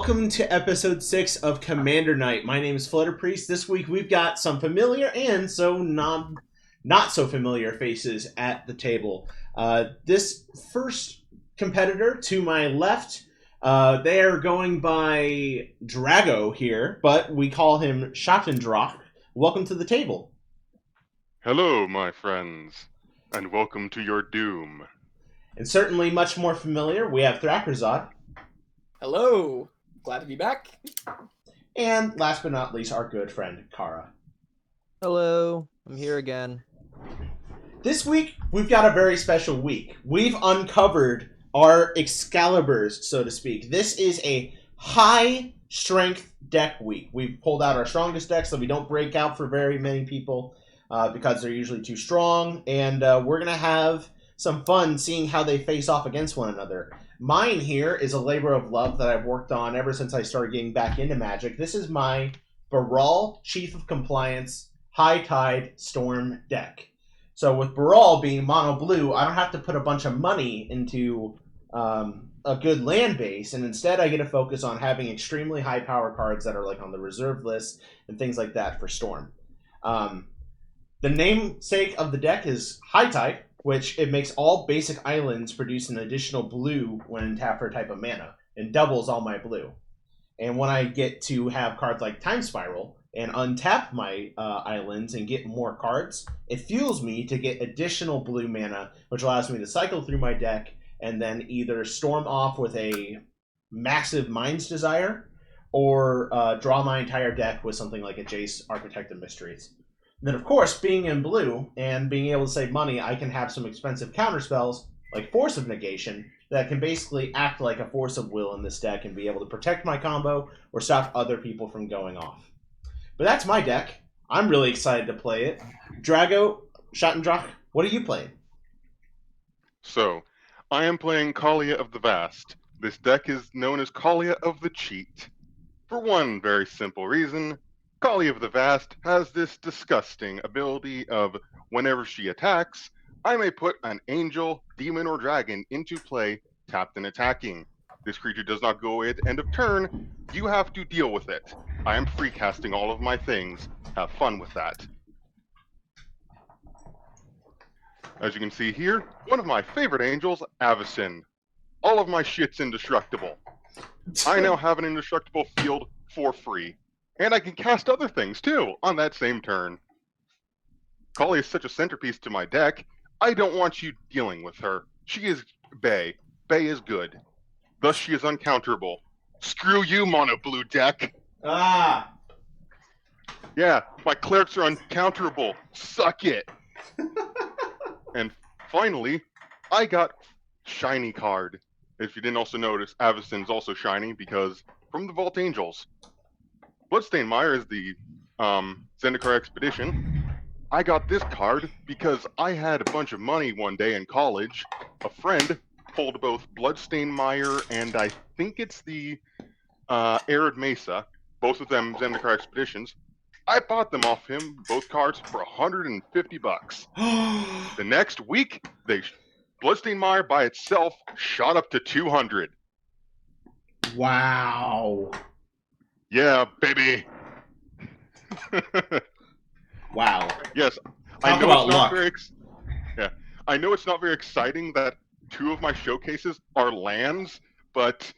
Welcome to episode 6 of Commander Night. My name is Flutter Priest. This week we've got some familiar and not so familiar faces at the table. This first competitor to my left, they are going by Drago here, but we call him Schattendrach. Welcome to the table. Hello, my friends, and welcome to your doom. And certainly much more familiar, we have Thrakkerzot. Hello. Glad to be back. And last but not least, our good friend Kara. Hello, I'm here again. This week, we've got a very special week. We've uncovered our Excaliburs, so to speak. This is a high-strength deck week. We've pulled out our strongest decks so we don't break out for very many people because they're usually too strong, and we're going to have some fun seeing how they face off against one another. Mine here is a labor of love that I've worked on ever since I started getting back into Magic. This is my Baral Chief of Compliance High Tide Storm deck. So with Baral being mono blue, I don't have to put a bunch of money into a good land base, and instead I get to focus on having extremely high power cards that are like on the reserve list and things like that for Storm. The namesake of the deck is High Tide, which it makes all basic islands produce an additional blue when tapped for a type of mana, and doubles all my blue. And when I get to have cards like Time Spiral and untap my islands and get more cards, it fuels me to get additional blue mana, which allows me to cycle through my deck and then either storm off with a massive Mind's Desire or draw my entire deck with something like a Jace Architect of Mysteries. Then, of course, being in blue and being able to save money, I can have some expensive counterspells, like Force of Negation, that can basically act like a Force of Will in this deck and be able to protect my combo or stop other people from going off. But that's my deck. I'm really excited to play it. Drago, Schattendrach, what are you playing? So, I am playing Kalia of the Vast. This deck is known as Kalia of the Cheat. For one very simple reason. Kalia of the Vast has this disgusting ability of, whenever she attacks, I may put an angel, demon, or dragon into play, tapped and attacking. This creature does not go away at the end of turn. You have to deal with it. I am free casting all of my things. Have fun with that. As you can see here, one of my favorite angels, Avacyn. All of my shit's indestructible. I now have an indestructible field for free. And I can cast other things, too, on that same turn. Kali is such a centerpiece to my deck, I don't want you dealing with her. She is Bay. Bay is good. Thus she is uncounterable. Screw you, mono blue deck! Ah! Yeah, my clerics are uncounterable. Suck it! And finally, I got Shiny card. If you didn't also notice, Avacyn's also shiny because from the Vault Angels. Bloodstained Mire is the Zendikar Expedition. I got this card because I had a bunch of money one day in college. A friend pulled both Bloodstained Mire and I think it's the Arid Mesa, both of them Zendikar Expeditions. I bought them off him, both cards, for $150. The next week, Bloodstained Mire by itself shot up to $200. Wow. Yeah, baby. Wow. Yes, I know it's about not luck. very. I know it's not very exciting that two of my showcases are lands, but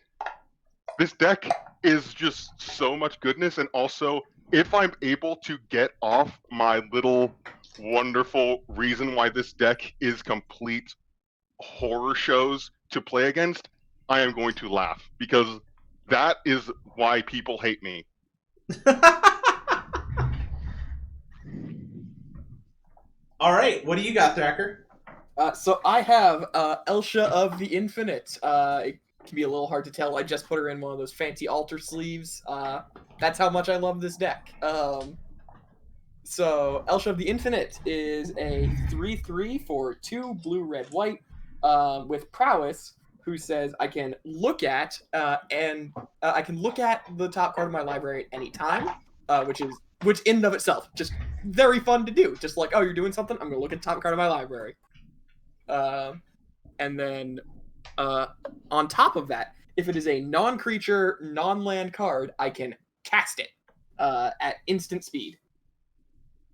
this deck is just so much goodness, and also if I'm able to get off my little wonderful reason why this deck is complete horror shows to play against, I am going to laugh because that is why people hate me. All right, what do you got, Thacker? So I have Elsha of the Infinite. It can be a little hard to tell. I just put her in one of those fancy altar sleeves. That's how much I love this deck. So Elsha of the Infinite is a 3/3 for 2 blue, red, white with prowess. Who says I can look at I can look at the top card of my library at any time, which in and of itself just very fun to do. Just like, oh, you're doing something, I'm gonna look at the top card of my library. And then on top of that, if it is a non-creature, non-land card, I can cast it at instant speed.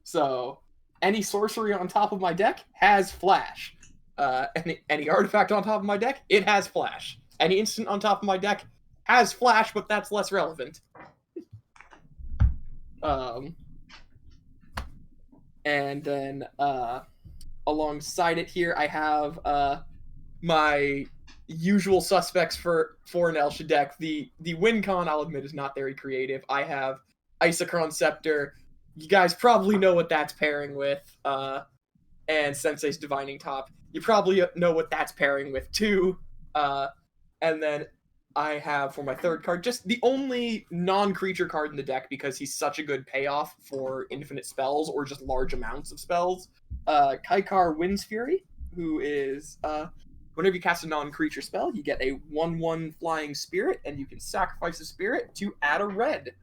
So any sorcery on top of my deck has flash. Any artifact on top of my deck, it has flash. Any instant on top of my deck has flash, but that's less relevant. And then alongside it here, I have my usual suspects for an Elsha deck. The WinCon, I'll admit, is not very creative. I have Isochron Scepter. You guys probably know what that's pairing with. And Sensei's Divining Top. You probably know what that's pairing with too. And then I have for my third card just the only non-creature card in the deck because he's such a good payoff for infinite spells or just large amounts of spells. Kaikar Wind's Fury, who is whenever you cast a non-creature spell, you get a 1/1 flying spirit, and you can sacrifice a spirit to add a red.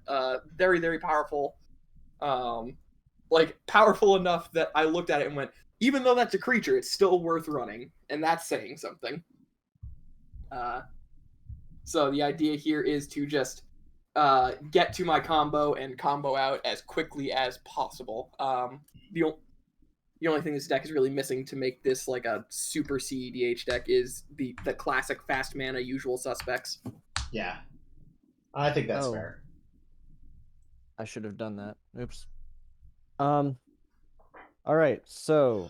Very, very powerful. Powerful enough that I looked at it and went, even though that's a creature, it's still worth running, and that's saying something. So the idea here is to just get to my combo and combo out as quickly as possible. The only thing this deck is really missing to make this like a super CEDH deck is the classic fast mana usual suspects. Yeah. I think that's fair. I should have done that. Oops. All right, so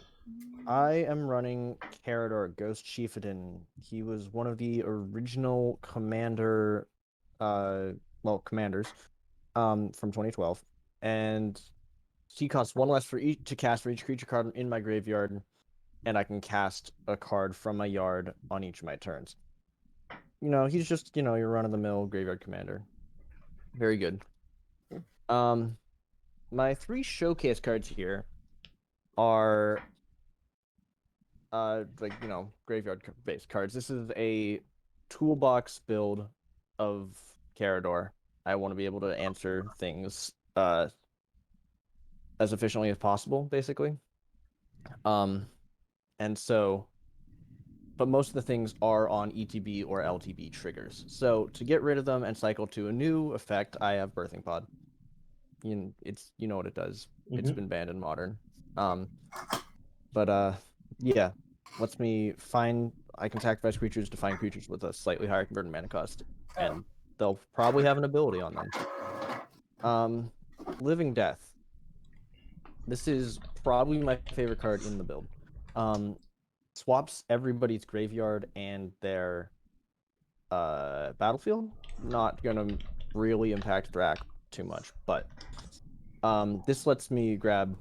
I am running Carador Ghost Chieftain. He was one of the original commanders from 2012, and he costs 1 less to cast for each creature card in my graveyard, and I can cast a card from my yard on each of my turns. He's just your run-of-the-mill graveyard commander. Very good. My 3 showcase cards here are graveyard-based cards. This is a toolbox build of Carador. I want to be able to answer things as efficiently as possible, basically. But most of the things are on ETB or LTB triggers. So to get rid of them and cycle to a new effect, I have Birthing Pod. You know what it does. Mm-hmm. It's been banned in Modern. Yeah, lets me I can sacrifice creatures to find creatures with a slightly higher converted mana cost, and they'll probably have an ability on them. Living Death. This is probably my favorite card in the build. Swaps everybody's graveyard and their battlefield. Not gonna really impact Thrak too much, but this lets me grab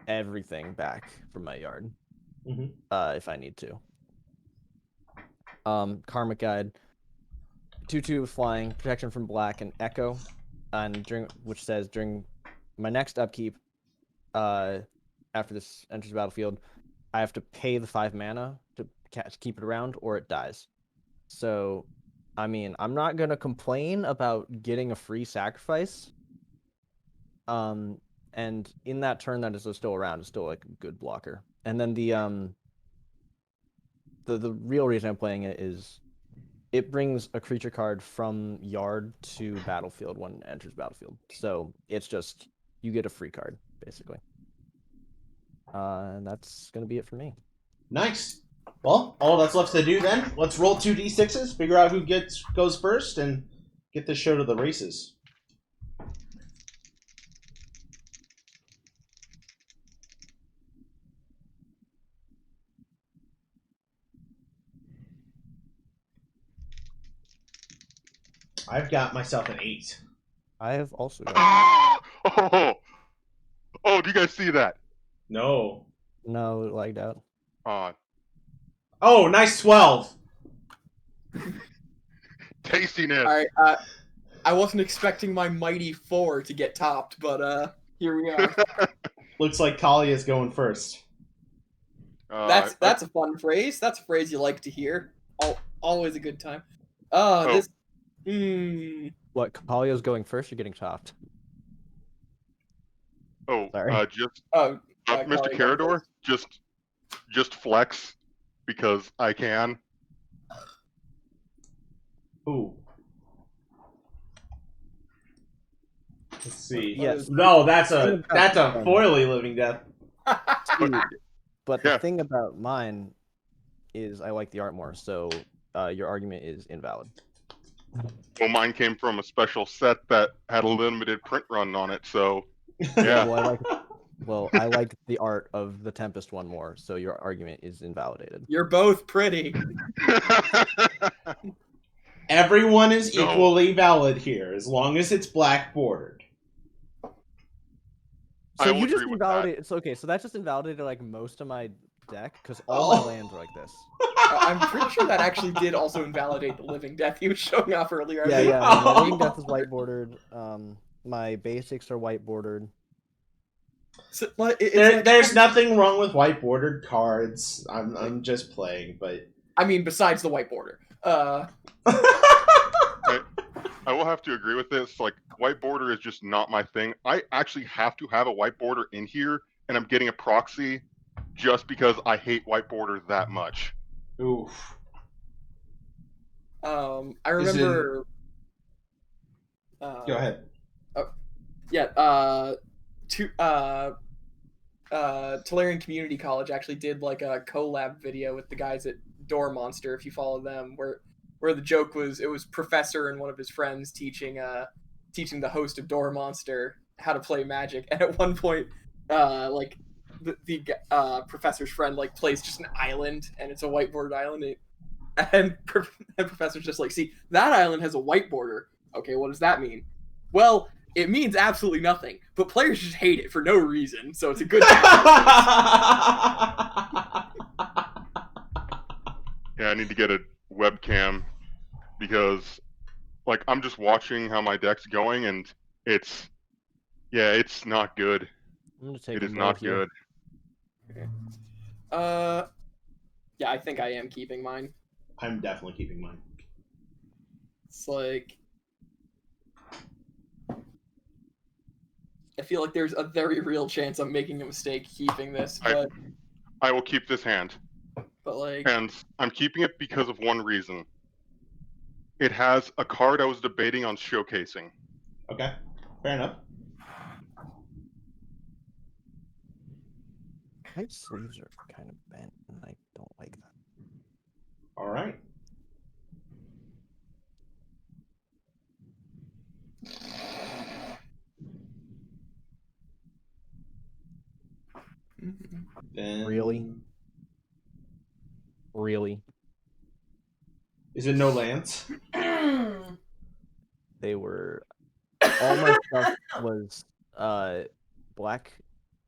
everything back from my yard if I need to. Karmic Guide, 2/2 flying, protection from black and echo, which says during my next upkeep, after this enters the battlefield, I have to pay the 5 mana to keep it around, or it dies. So, I mean, I'm not gonna complain about getting a free sacrifice. And in that turn that is still around, it's still like a good blocker. And then the real reason I'm playing it is it brings a creature card from yard to battlefield when it enters battlefield. So it's just you get a free card, basically. And that's gonna be it for me. Nice. Well, all that's left to do then, let's roll 2 d6s, figure out who goes first, and get this show to the races. I've got myself an 8. I have also got Oh, do you guys see that? No. No, it lagged out. Oh, nice 12. Tastiness. All right, I wasn't expecting my mighty 4 to get topped, but here we are. Looks like Kalia's going first. That's a fun phrase. That's a phrase you like to hear. Always a good time. This. What? Kalia's going first? You're getting topped. Oh, sorry. Mr. Carador, just flex because I can. Ooh. Let's see. Yes. No, that's a Think about foily living death. Dude, but the Yeah. thing about mine is I like the art more, so your argument is invalid. Well, mine came from a special set that had a limited print run on it, so yeah. Well, I like the art of the Tempest one more, so your argument is invalidated. You're both pretty. Everyone is No. equally valid here, as long as it's black bordered. I So will you just agree with that. invalidated. So okay, so that just invalidated like most of my deck because all my Oh. lands are like this. I'm pretty sure that actually did also invalidate the living death he was showing off earlier. I Yeah, think. yeah. No, my living death is white bordered. My basics are white bordered. So, like, it's like, There's nothing wrong with white bordered cards. I'm just playing, but I mean, besides the white border. I will have to agree with this. Like, white border is just not my thing. I actually have to have a white border in here, and I'm getting a proxy just because I hate white border that much. oof. I remember. Go ahead. Yeah. Tolarian Community College actually did like a collab video with the guys at Door Monster. If you follow them, where the joke was, it was Professor and one of his friends teaching the host of Door Monster how to play Magic, and at one point, like the professor's friend like plays just an island, and it's a whiteboard island, and Professor's just like, see, that island has a white border. Okay, what does that mean? Well, it means absolutely nothing, but players just hate it for no reason, so it's a good time. Yeah, I need to get a webcam because, like, I'm just watching how my deck's going, and it's not good. I'm gonna take It is a not here. good. Yeah, I think I am keeping mine. I'm definitely keeping mine. It's like, I feel like there's a very real chance I'm making a mistake keeping this, but I will keep this hand. like, And I'm keeping it because of one reason. It has a card I was debating on showcasing. Okay, fair enough. My sleeves are kind of bent, and I don't like that. All right. Then... Really? Is it no lands? They were. All my stuff was black,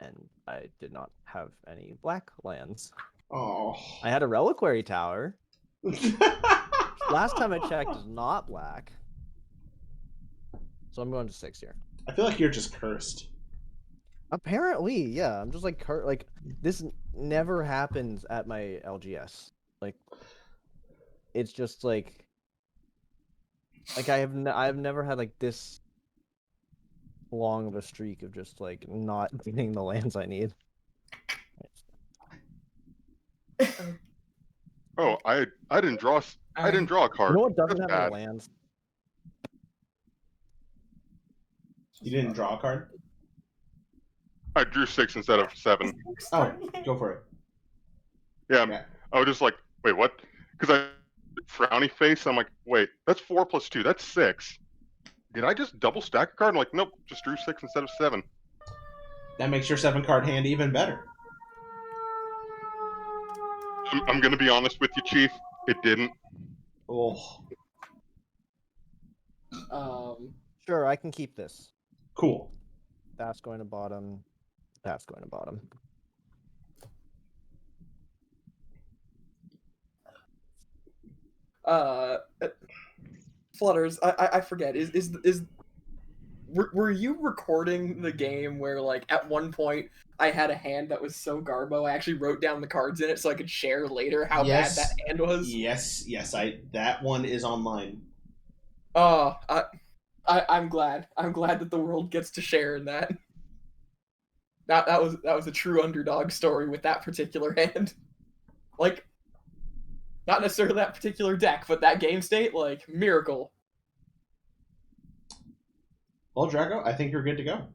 and I did not have any black lands. Oh. I had a reliquary tower. Last time I checked, is not black. So I'm going to 6 here. I feel like you're just cursed. Apparently, yeah. I'm just like like this never happens at my LGS. Like, it's just like I've never had like this long of a streak of just like not getting the lands I need. Oh, I didn't draw a card. You know what doesn't That's have any bad. lands? You didn't draw a card? I drew 6 instead of 7. Oh, go for it. Yeah, Okay. I was just like, wait, what? Because I frowny face. I'm like, wait, that's 4 plus 2. That's 6. Did I just double stack a card? I'm like, nope, just drew 6 instead of 7. That makes your 7-card hand even better. I'm gonna be honest with you, Chief. It didn't. Oh, Sure, I can keep this. cool. That's going to bottom. That's going to bottom. Flutters, I forget. Were you recording the game where, like, at one point I had a hand that was so garbo I actually wrote down the cards in it so I could share later how bad that hand was? Yes, that one is online. Oh, I'm glad. I'm glad that the world gets to share in that. That was a true underdog story with that particular hand. Like, Not necessarily that particular deck, but that game state, like, miracle. Well, Drago, I think you're good to go.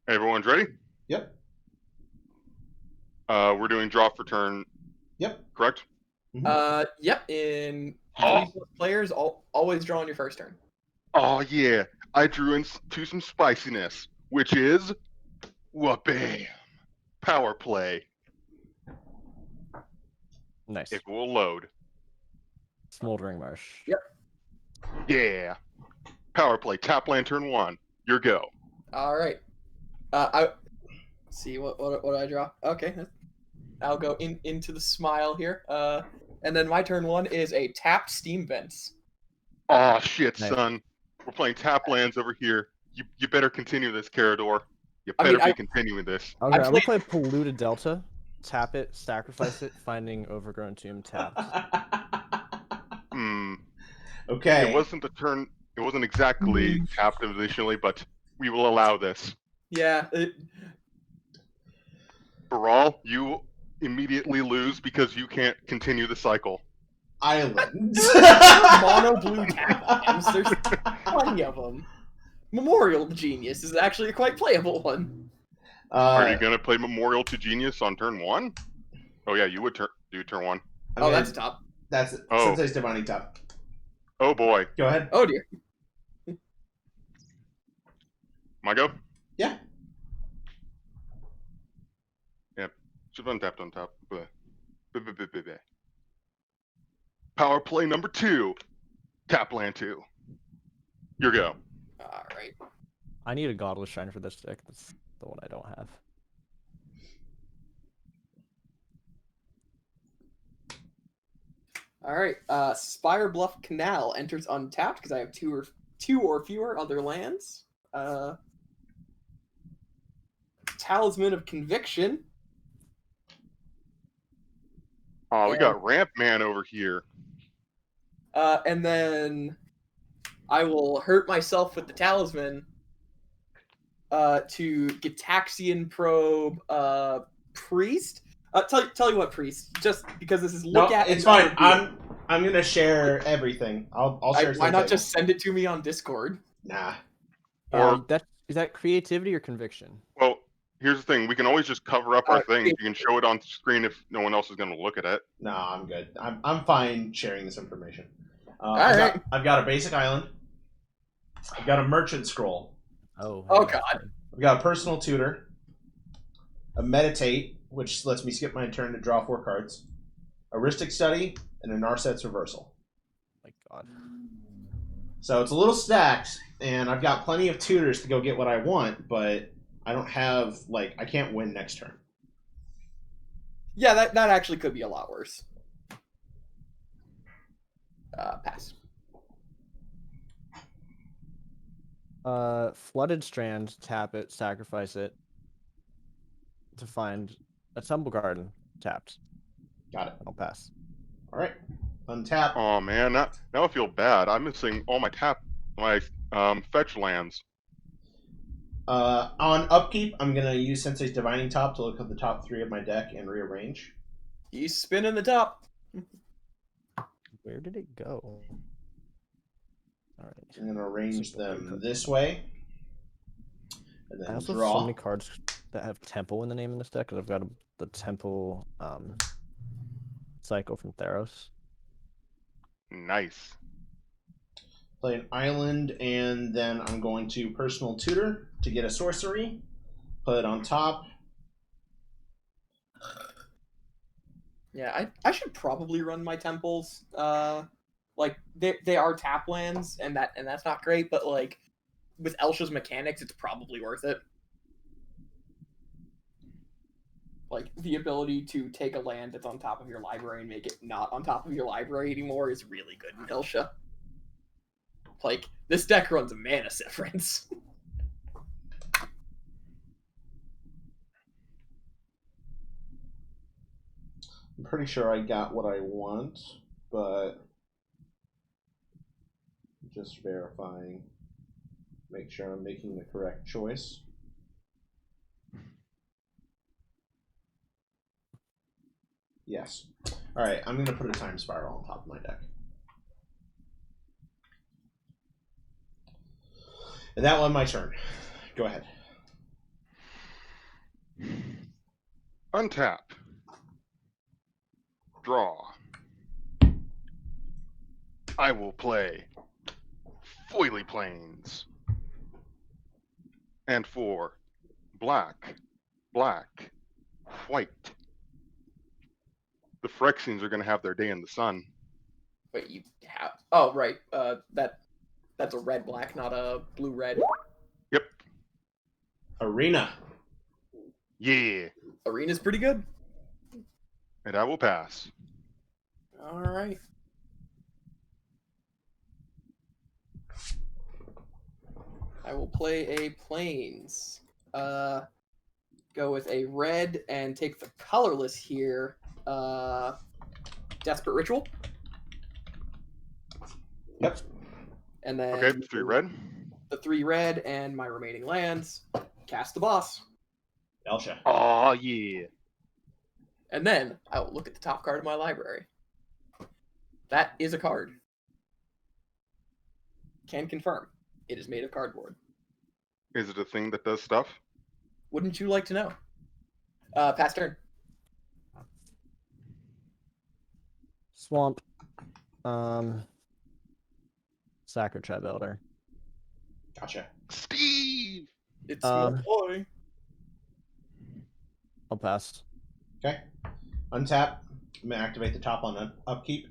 Everyone's ready? Yep. We're doing draw for turn, Yep. correct? Yep. In 3+ players, always draw on your first turn. Oh yeah, I drew into some spiciness, which is wha-bam, power play. Nice. It will load. Smoldering Marsh. Yep. Yeah, power play. Tap land turn 1. Your go. All right. I see what do I draw? Okay, I'll go into the smile here. And then my turn 1 is a tapped steam vents. Oh shit, Nice. son. We're playing tap lands over here. You better continue this, Carador. You I better mean, be continuing this. Okay, I'm gonna played- play Polluted Delta. Tap it, sacrifice it, finding Overgrown Tomb tapped. Okay. It wasn't the turn. It wasn't exactly tapped initially, but we will allow this. Yeah. Baral, you immediately lose because you can't continue the cycle. Island. Mono blue tap lands. There's plenty of them. Memorial Genius is actually a quite playable one. Are you gonna play Memorial to Genius on turn 1? Oh yeah, you would do turn 1. Oh, that's top. That's Oh. Sensei's Divining Top. Oh boy, Go ahead. Oh dear. my go. Yeah. Yep. Should have untapped on top. Bleh. Bleh, bleh, bleh, bleh, bleh. Power play number 2. Tap land 2. Your go. All right. I need a Godless Shrine for this deck. That's the one I don't have. All right. Spire Bluff Canal enters untapped because I have two or fewer other lands. Talisman of Conviction. Oh, we Yeah. got Ramp Man over here. And then I will hurt myself with the Talisman to Gitaxian Probe Priest. Tell you what, Priest, just because this is No, look at. it's and fine. overview. I'm gonna share everything. I'll share. Why not something. just send it to me on Discord? Nah. Or Is that creativity or conviction? well, here's the thing: we can always just cover up our thing. You creativity. can show it on screen if no one else is going to look at it. Nah, I'm good. I'm fine sharing this information. Alright. I've got a basic island. I've got a merchant scroll. Oh. Oh, yeah. God. I've got a personal tutor. A meditate, which lets me skip my turn to draw 4 cards. A Ristic study and a Narset's reversal. My God. So it's a little stacked, and I've got plenty of tutors to go get what I want, but I don't have, like, I can't win next turn. Yeah, that actually could be a lot worse. Pass. Flooded Strand, tap it, sacrifice it to find a Tumble Garden tapped. Got it. I'll pass. All right. Untap. Oh man, now I feel bad. I'm missing all my fetch lands. On upkeep, I'm going to use Sensei's Divining Top to look at the top 3 of my deck and rearrange. He's spinning the top. Where did it go? All right. I'm going to arrange them this way. And I then also have draw. so many cards that have Temple in the name in this deck, because I've got the Temple cycle from Theros. Nice. Play an island, and then I'm going to personal tutor to get a sorcery. Put it on top. Yeah, I should probably run my temples. Like they are tap lands, and that's not great, but like with Elsha's mechanics, it's probably worth it. Like the ability to take a land that's on top of your library and make it not on top of your library anymore is really good in Elsha. Like this deck runs a mana severance. I'm pretty sure I got what I want, but just verifying. Make sure I'm making the correct choice. Yes. All right, I'm going to put a time spiral on top of my deck. And that one, my turn. Go ahead. Untap. Draw. I will play Foily Plains. And for black, black, white. The Phyrexians are going to have their day in the sun. Wait, you have? Oh, right. That's a red black, not a blue red. Yep. Arena. Yeah. Arena's pretty good. And I will pass. All right. I will play a plains. Go with a red and take the colorless here. Desperate Ritual. Yep. And then Okay, 3 red. the 3 red and my remaining lands. Cast the boss. Elsha. Oh yeah. And then I will look at the top card of my library. That is a card. Can confirm. It is made of cardboard. Is it a thing that does stuff? Wouldn't you like to know? Pass turn. Swamp. Sacred Tribe Elder. Gotcha. Steve! It's my boy. I'll pass. Okay. Untap. I'm going to activate the top on upkeep.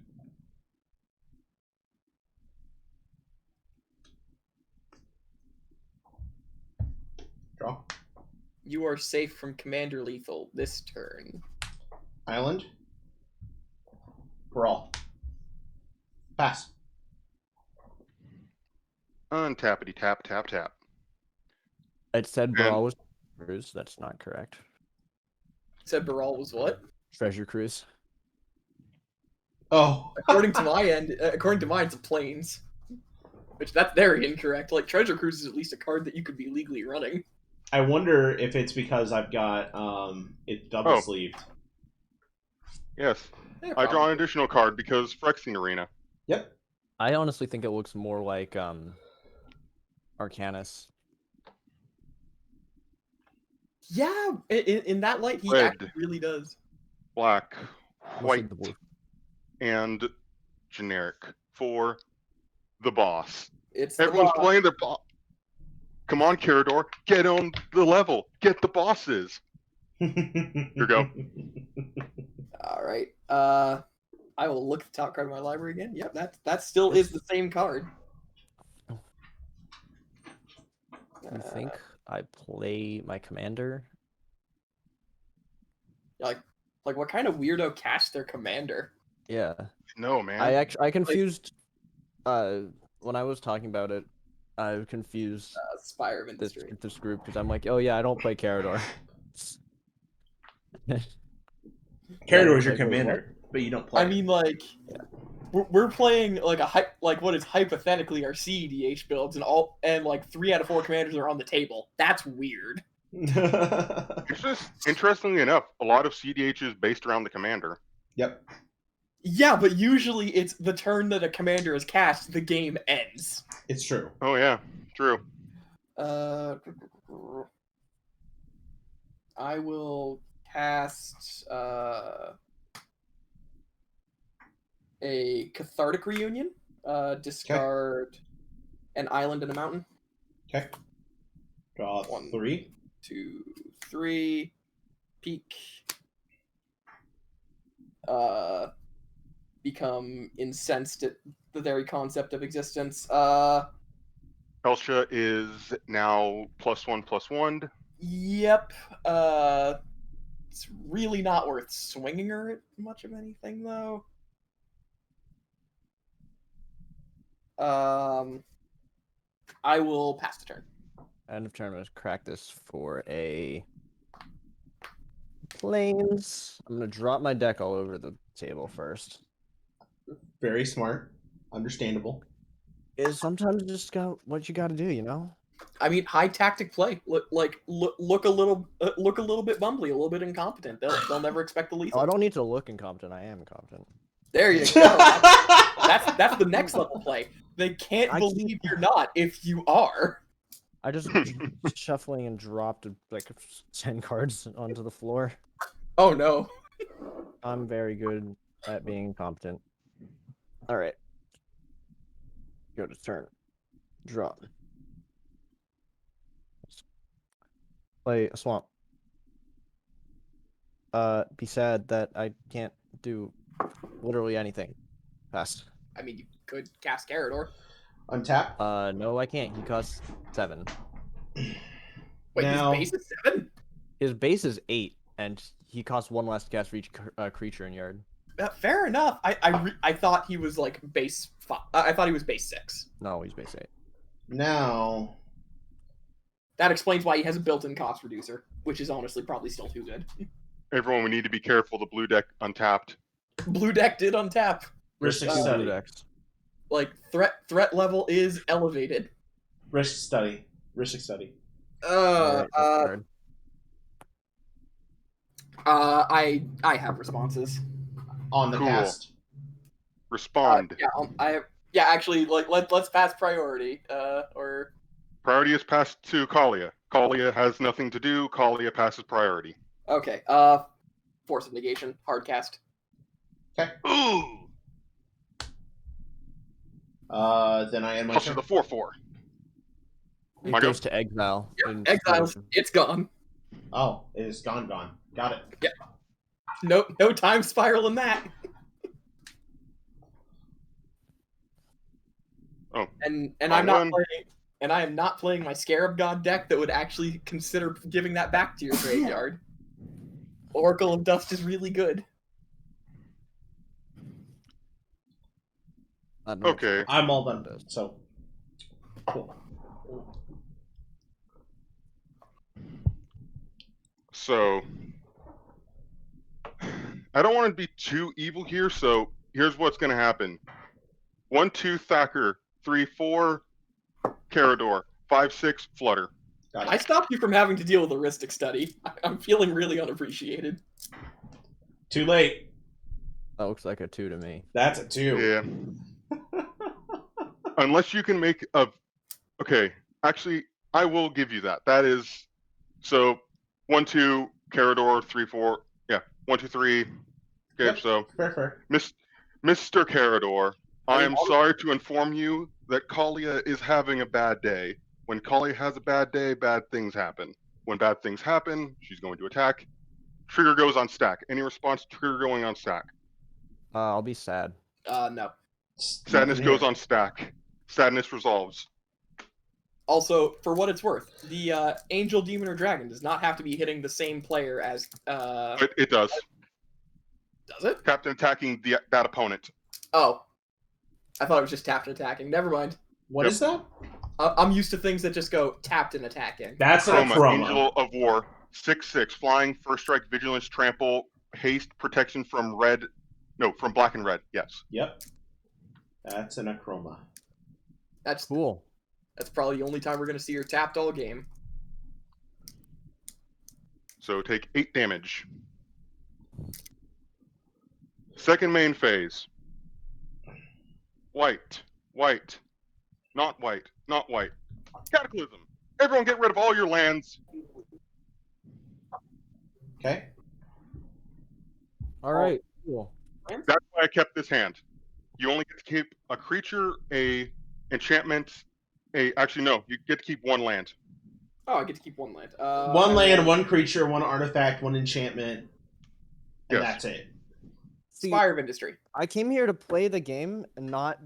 Draw. You are safe from Commander Lethal this turn. Island. Brawl. Pass. Untappity tap tap tap. It said Brawl was Cruise. That's not correct. Said Baral was what? Treasure Cruise. Oh. According to my end, according to mine, it's a plains. Which that's very incorrect. Like Treasure Cruise is at least a card that you could be legally running. I wonder if it's because I've got it double sleeved. Yes. Yeah, I draw probably. an additional card because Phyrexian Arena. Yep. I honestly think it looks more like Arcanus. Yeah, in that light, he Red. actually really does. Black, Mostly white, the blue. and generic for the boss. It's the Everyone's boss. playing the boss. Come on, Carador. Get on the level. Get the bosses. Here go. All right. I will look at the top card of my library again. Yep, that still is the same card. I think I play my commander. Like what kind of weirdo cast their commander? Yeah. No, man. I confused when I was talking about it, I confused Spire of Industry. this group because I'm like, oh yeah, I don't play Carador. Carador is your Like, wait, commander, but you don't play. I mean, like, we're playing like what is hypothetically our CEDH builds, and like 3 out of 4 commanders are on the table. That's weird. It's just, interestingly enough, a lot of CDH is based around the commander. Yep. Yeah, but usually it's the turn that a commander is cast, the game ends. It's true. Oh, yeah. True. I will cast a Cathartic Reunion. Discard an island and a mountain. Okay. Draw 3. 2, 3. Peak. Become incensed at the very concept of existence. Elsha is now +1/+1. Yep. It's really not worth swinging her at much of anything, though. I will pass the turn. End of turn. I'm gonna crack this for a plains. I'm gonna drop my deck all over the table first. Very smart. Understandable. Is sometimes just got what you got to do, you know. I mean, high tactic play. Look a little bit bumbly, a little bit incompetent. They'll never expect the Oh, lethal. I don't need to look incompetent. I am incompetent. There you go. That's the next level play. They can't I believe keep- you're not if you are. I just shuffling and dropped like 10 cards onto the floor. Oh no. I'm very good at being incompetent. All right. Go to turn. Draw. Play a swamp. Be sad that I can't do literally anything. Pass. I mean, you could cast Carador. Untap. No, I can't. He costs 7. Wait, Now- his base is 7? His base is 8, and he costs 1 less to cast for each creature in yard. Fair enough. I thought he was like base 5. I thought he was base 6. No, he's base 8. Now, That explains why he has a built-in cost reducer, which is honestly probably still too good. Everyone, we need to be careful. The blue deck untapped. Blue deck did untap. risk Uh, study. Decks. Like threat level is elevated. Risk study. Risk study. Alright, that's hard. I have responses. On the Cool. cast. Respond. Yeah, actually, like let's pass priority. Or Priority is passed to Kalia. Kalia has nothing to do. Kalia passes priority. okay. Force of negation, hard cast. Ooh! Then I end my Plus turn. the 4/4. It My go. goes to exile. Yep, in exiles. situation. It's gone. Oh, it is gone. Got it. No time spiral in that. Oh. And Wrong I'm not one. playing. And I am not playing my Scarab God deck that would actually consider giving that back to your graveyard. Oracle of Dust is really good. I don't know. Okay. I'm all done. So, cool. So, I don't want to be too evil here, so here's what's going to happen. 1/2 Thacker, 3/4 Carador, 5/6 Flutter. Got I it. stopped you from having to deal with a Ristic study. I'm feeling really unappreciated. Too late. That looks like a 2 to me. That's a 2. Yeah. Unless you can make a. Okay, actually, I will give you that. That is. So, 1/2 Carador, 3/4. Yeah, 1, 2, 3. Okay, Yep. so Fair. Mr. Carador, I I mean, am all- sorry to inform you that Kalia is having a bad day. When Kalia has a bad day, bad things happen. When bad things happen, she's going to attack. Trigger goes on stack. Any response, trigger going on stack. I'll be sad. No. Sadness goes on stack. Sadness resolves. Also, for what it's worth, the Angel, Demon, or Dragon does not have to be hitting the same player as. It does. Does it? Captain attacking that opponent. Oh. I thought it was just tapped and attacking. Never mind. What Yep. is that? I'm used to things that just go tapped and attacking. That's a Chroma, chroma. Angel of War, 6/6, flying, first strike, vigilance, trample, haste, protection from red. No, from black and red. Yes. Yep. That's an achroma. That's Cool. That's probably the only time we're gonna see her tapped all game. So take 8 damage. Second main phase. White, not white. Cataclysm. Everyone get rid of all your lands. Okay. All right. Cool. That's why I kept this hand. You only get to keep a creature, a enchantment, actually no, you get to keep 1 land. Oh, I get to keep 1 land. One and land, then 1 creature, 1 artifact, 1 enchantment, and Yes. that's it. See, Spire of Industry. I came here to play the game and not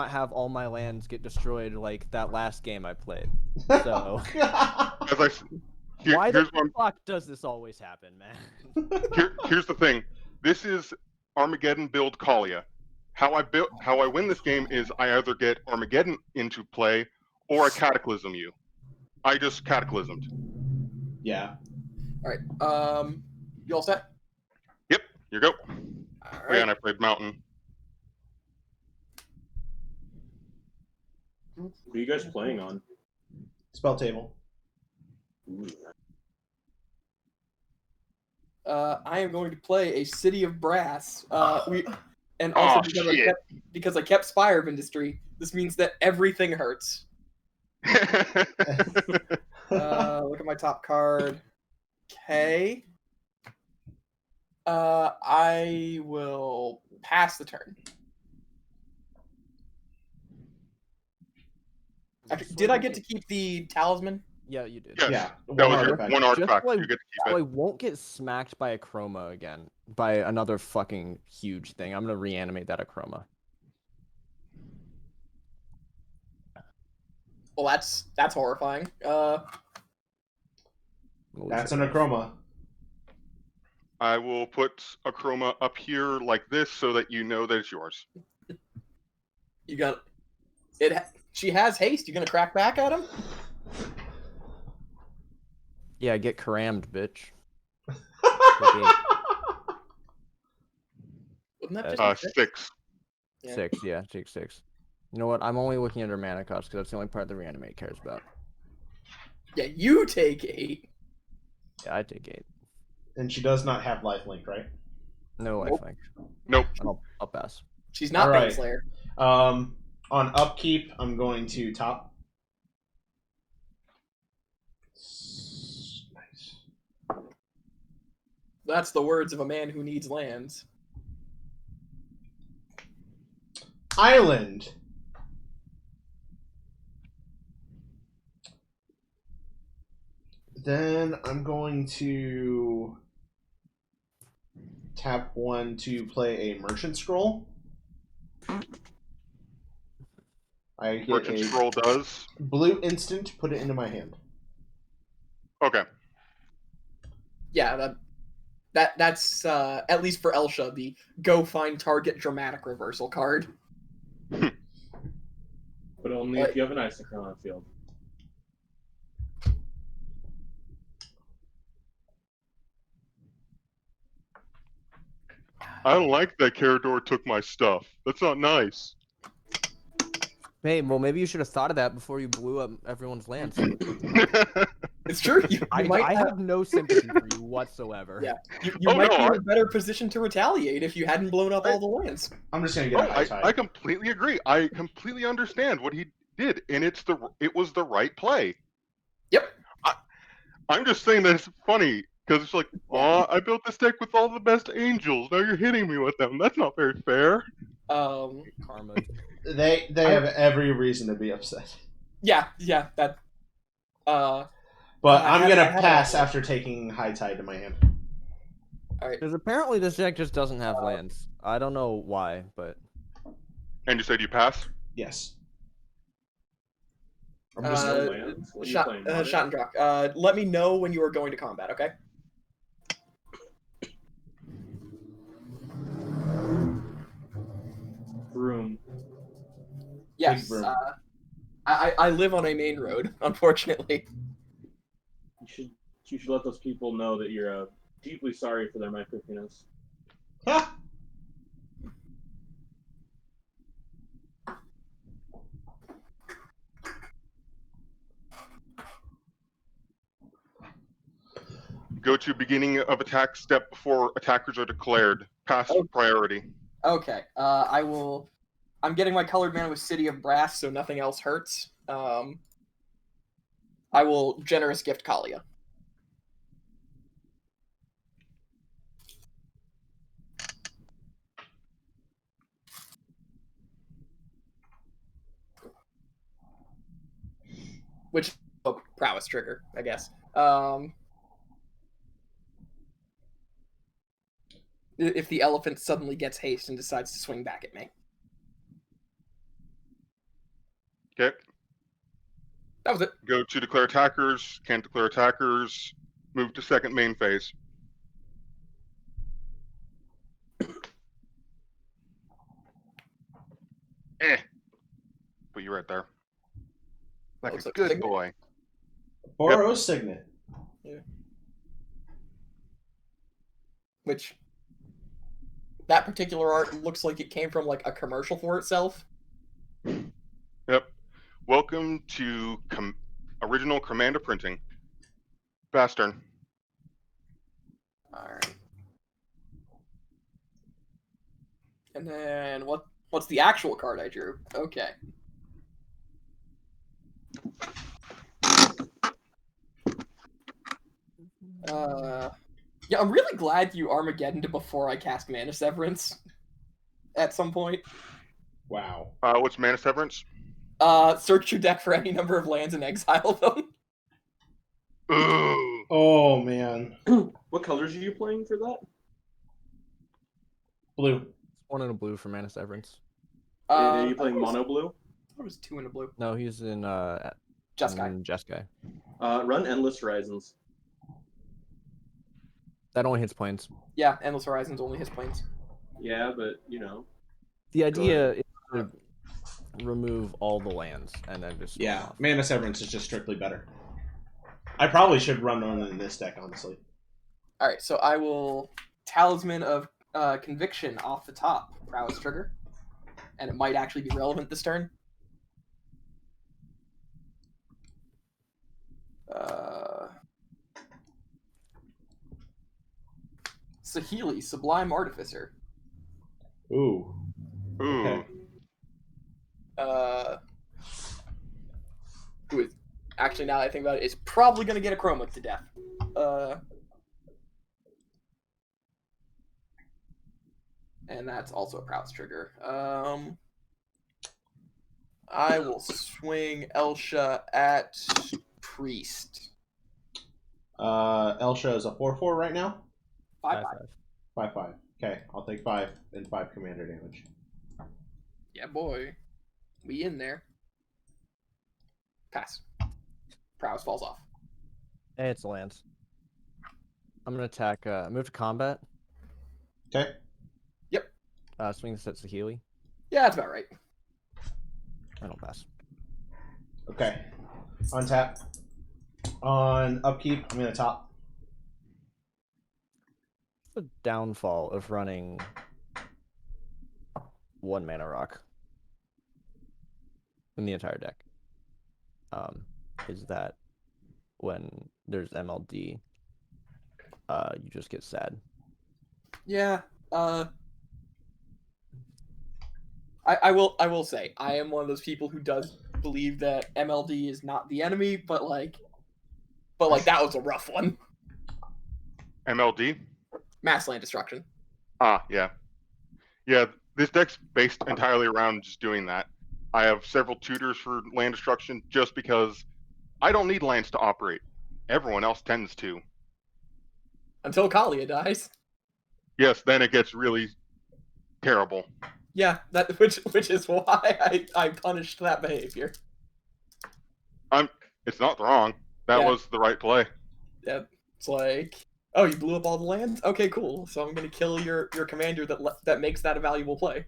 have all my lands get destroyed like that last game I played. So As I s- here- why here's the what I'm- fuck does this always happen, man? here's the thing. This is Armageddon build Kalia. How I win this game is I either get Armageddon into play or I cataclysm you. I just cataclysmed. Yeah. All right. You all set? Yep, here you go. All Oh, right. yeah, and I played Mountain. What are you guys playing on? Spell table. I am going to play a City of Brass. Also shit. because I kept Spire of Industry, this means that everything hurts. Look at my top card. Okay. I will pass the turn. Did I get to keep the talisman? Yeah, you did. Yes. Yeah, That was your artifact. one artifact. Just You get to keep So I it. won't get smacked by a chroma again. By another fucking huge thing. I'm gonna reanimate that chroma. Well, that's horrifying. That's an Acroma. I will put a chroma up here like this so that you know that it's yours. You got it. She has haste. You gonna crack back at him? Yeah, get crammed, bitch. Wouldn't that just be 6. Yeah. 6, yeah, take 6. You know what? I'm only looking at her mana cost because that's the only part the reanimate cares about. Yeah, you take 8. Yeah, I take 8. And she does not have lifelink, right? No Nope. lifelink. Nope. I'll pass. She's not All right. Baneslayer. On upkeep, I'm going to top. Nice. That's the words of a man who needs lands. Island. Then I'm going to tap 1 to play a Merchant Scroll. I get Merchant a Scroll does. blue instant, put it into my hand. Okay. Yeah, that's at least for Elsha, the go find target dramatic reversal card. But only if you have an Isochron on field. I don't like that Carador took my stuff. That's not nice. Hey, well, maybe you should have thought of that before you blew up everyone's lands. It's true. You I might have no sympathy for you whatsoever. Yeah, you Oh, might no, be in a better position to retaliate if you hadn't blown up all the lands. I'm just going to get a high tide. I completely agree. I completely understand what he did, and it was the right play. Yep. I'm just saying that it's funny because it's like, oh, I built this deck with all the best angels. Now you're hitting me with them. That's not very fair. Karma. They have every reason to be upset. Yeah, that. But I I'm had- going I to had pass a- after taking high tide to my hand. All right. Because apparently this deck just doesn't have lands. I don't know why, but And you said you pass? Yes. I'm No just lands? What are you playing, Modern? Shot and Drock. Let me know when you are going to combat. Okay. Room. Yes. room. I live on a main road, unfortunately. You should let those people know that you're deeply sorry for their micro-penis. Ha! Go to beginning of attack step before attackers are declared. Pass priority. Okay. I'm getting my colored mana with City of Brass, so nothing else hurts. I will generous gift Kalia. Which is a prowess trigger, I guess. If the elephant suddenly gets haste and decides to swing back at me. Okay. That was it. Go to declare attackers. Can't declare attackers. Move to second main phase. Put you right there. Like Looks a like good Signet. boy. Borrow Signet. Which that particular art looks like it came from like a commercial for itself. Yep. Welcome to Original Commander printing. Pass turn. All right. And then what's the actual card I drew? Okay. Yeah, I'm really glad you Armageddoned before I cast Mana Severance at some point. Wow. What's Mana Severance? Search your deck for any number of lands and exile them. Ooh. Oh man. What colors are you playing for that? Blue. 1 and a blue for Mana Severance. Are you playing I thought mono blue? it was 2 in a blue. No, he's in Jeskai. Jeskai. Run Endless Horizons. That only hits planes. Yeah, Endless Horizons only his planes. Yeah, but you know. The idea is to remove all the lands and then just swing them Yeah, off. Mana Severance is just strictly better. I probably should run one in this deck, honestly. All right, so I will Talisman of Conviction off the top, Prowess trigger, and it might actually be relevant this turn. Saheeli, Sublime Artificer. Ooh. Ooh. Okay. Who is actually, now that I think about it, is probably going to get a Chromelic to death. And that's also a Prowess trigger. I will swing Elsha at Priest. Elsha is a 4/4 right now. 5/5. 5/5. Okay, I'll take 5 and 5 commander damage. Yeah, boy. We in there. Pass. Prowess falls off. Hey, it's lands. I'm gonna attack. Move to combat. Okay. Swing this at Saheeli. Yeah, that's about right. I don't pass. Okay. Untap. On upkeep, I'm gonna top. The downfall of running 1 mana rock in the entire deck is that when there's MLD, you just get sad. Yeah. I will say I am one of those people who does believe that MLD is not the enemy, but that was a rough one. MLD? Mass land destruction. Yeah. Yeah, this deck's based entirely around just doing that. I have several tutors for land destruction just because I don't need lands to operate. Everyone else tends to. Until Kalia dies. Yes, then it gets really terrible. Yeah, that which is why I punished that behavior. It's not wrong. That Yeah. was the right play. Yeah, it's like, oh, you blew up all the lands? Okay, cool. So I'm gonna kill your commander that makes that a valuable play.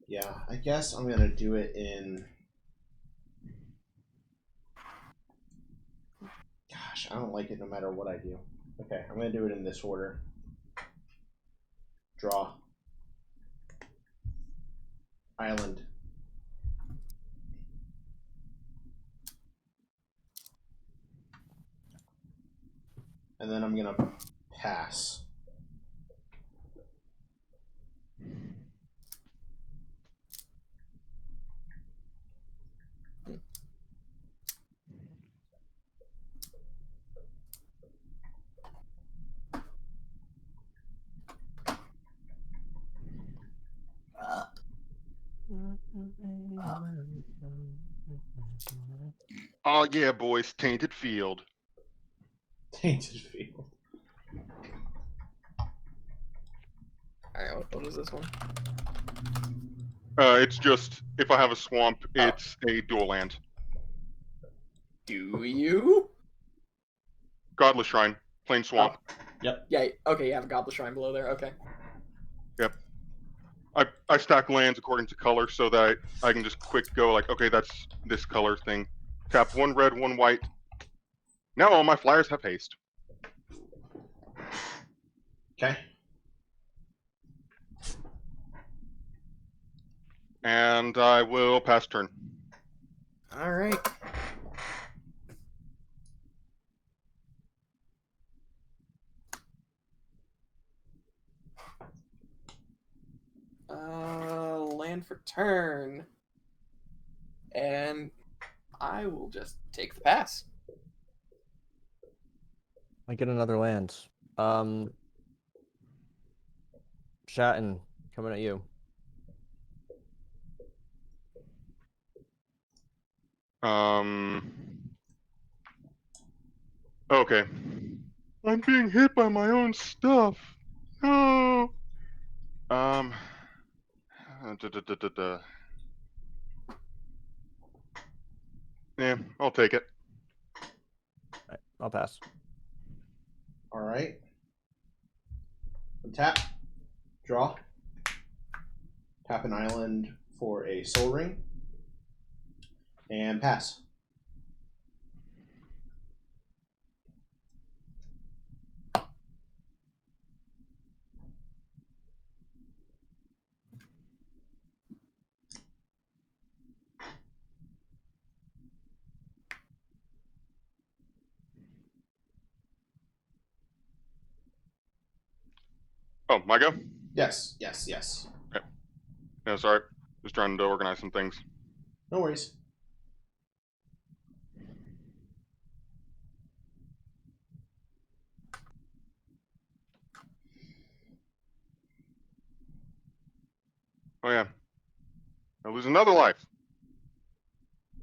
Yeah, I guess I'm gonna do it in. Gosh, I don't like it no matter what I do. Okay, I'm gonna do it in this order. Draw. Island. And then I'm gonna pass. Oh yeah, boys, Tainted Field. Tainted Field. Alright, what is this one? It's just, if I have a swamp, it's a dual land. Do you? Godless Shrine, plain swamp. Yep. Yeah, okay, you have a Goblet Shrine below there, okay. Yep. I stack lands according to color so that I can just quick go like, okay, that's this color thing. Tap 1 red, 1 white. Now all my flyers have haste. Okay. And I will pass turn. All right. Land for turn. And I will just take the pass. I get another land. Shatton, coming at you. Okay. I'm being hit by my own stuff. No. Yeah, I'll take it. Right, I'll pass. All right. Tap. Draw. Tap an island for a soul ring. And pass. Oh, my go? Yes, yes, yes. Yeah, sorry. Just trying to organize some things. No worries. Oh, yeah. I lose another life.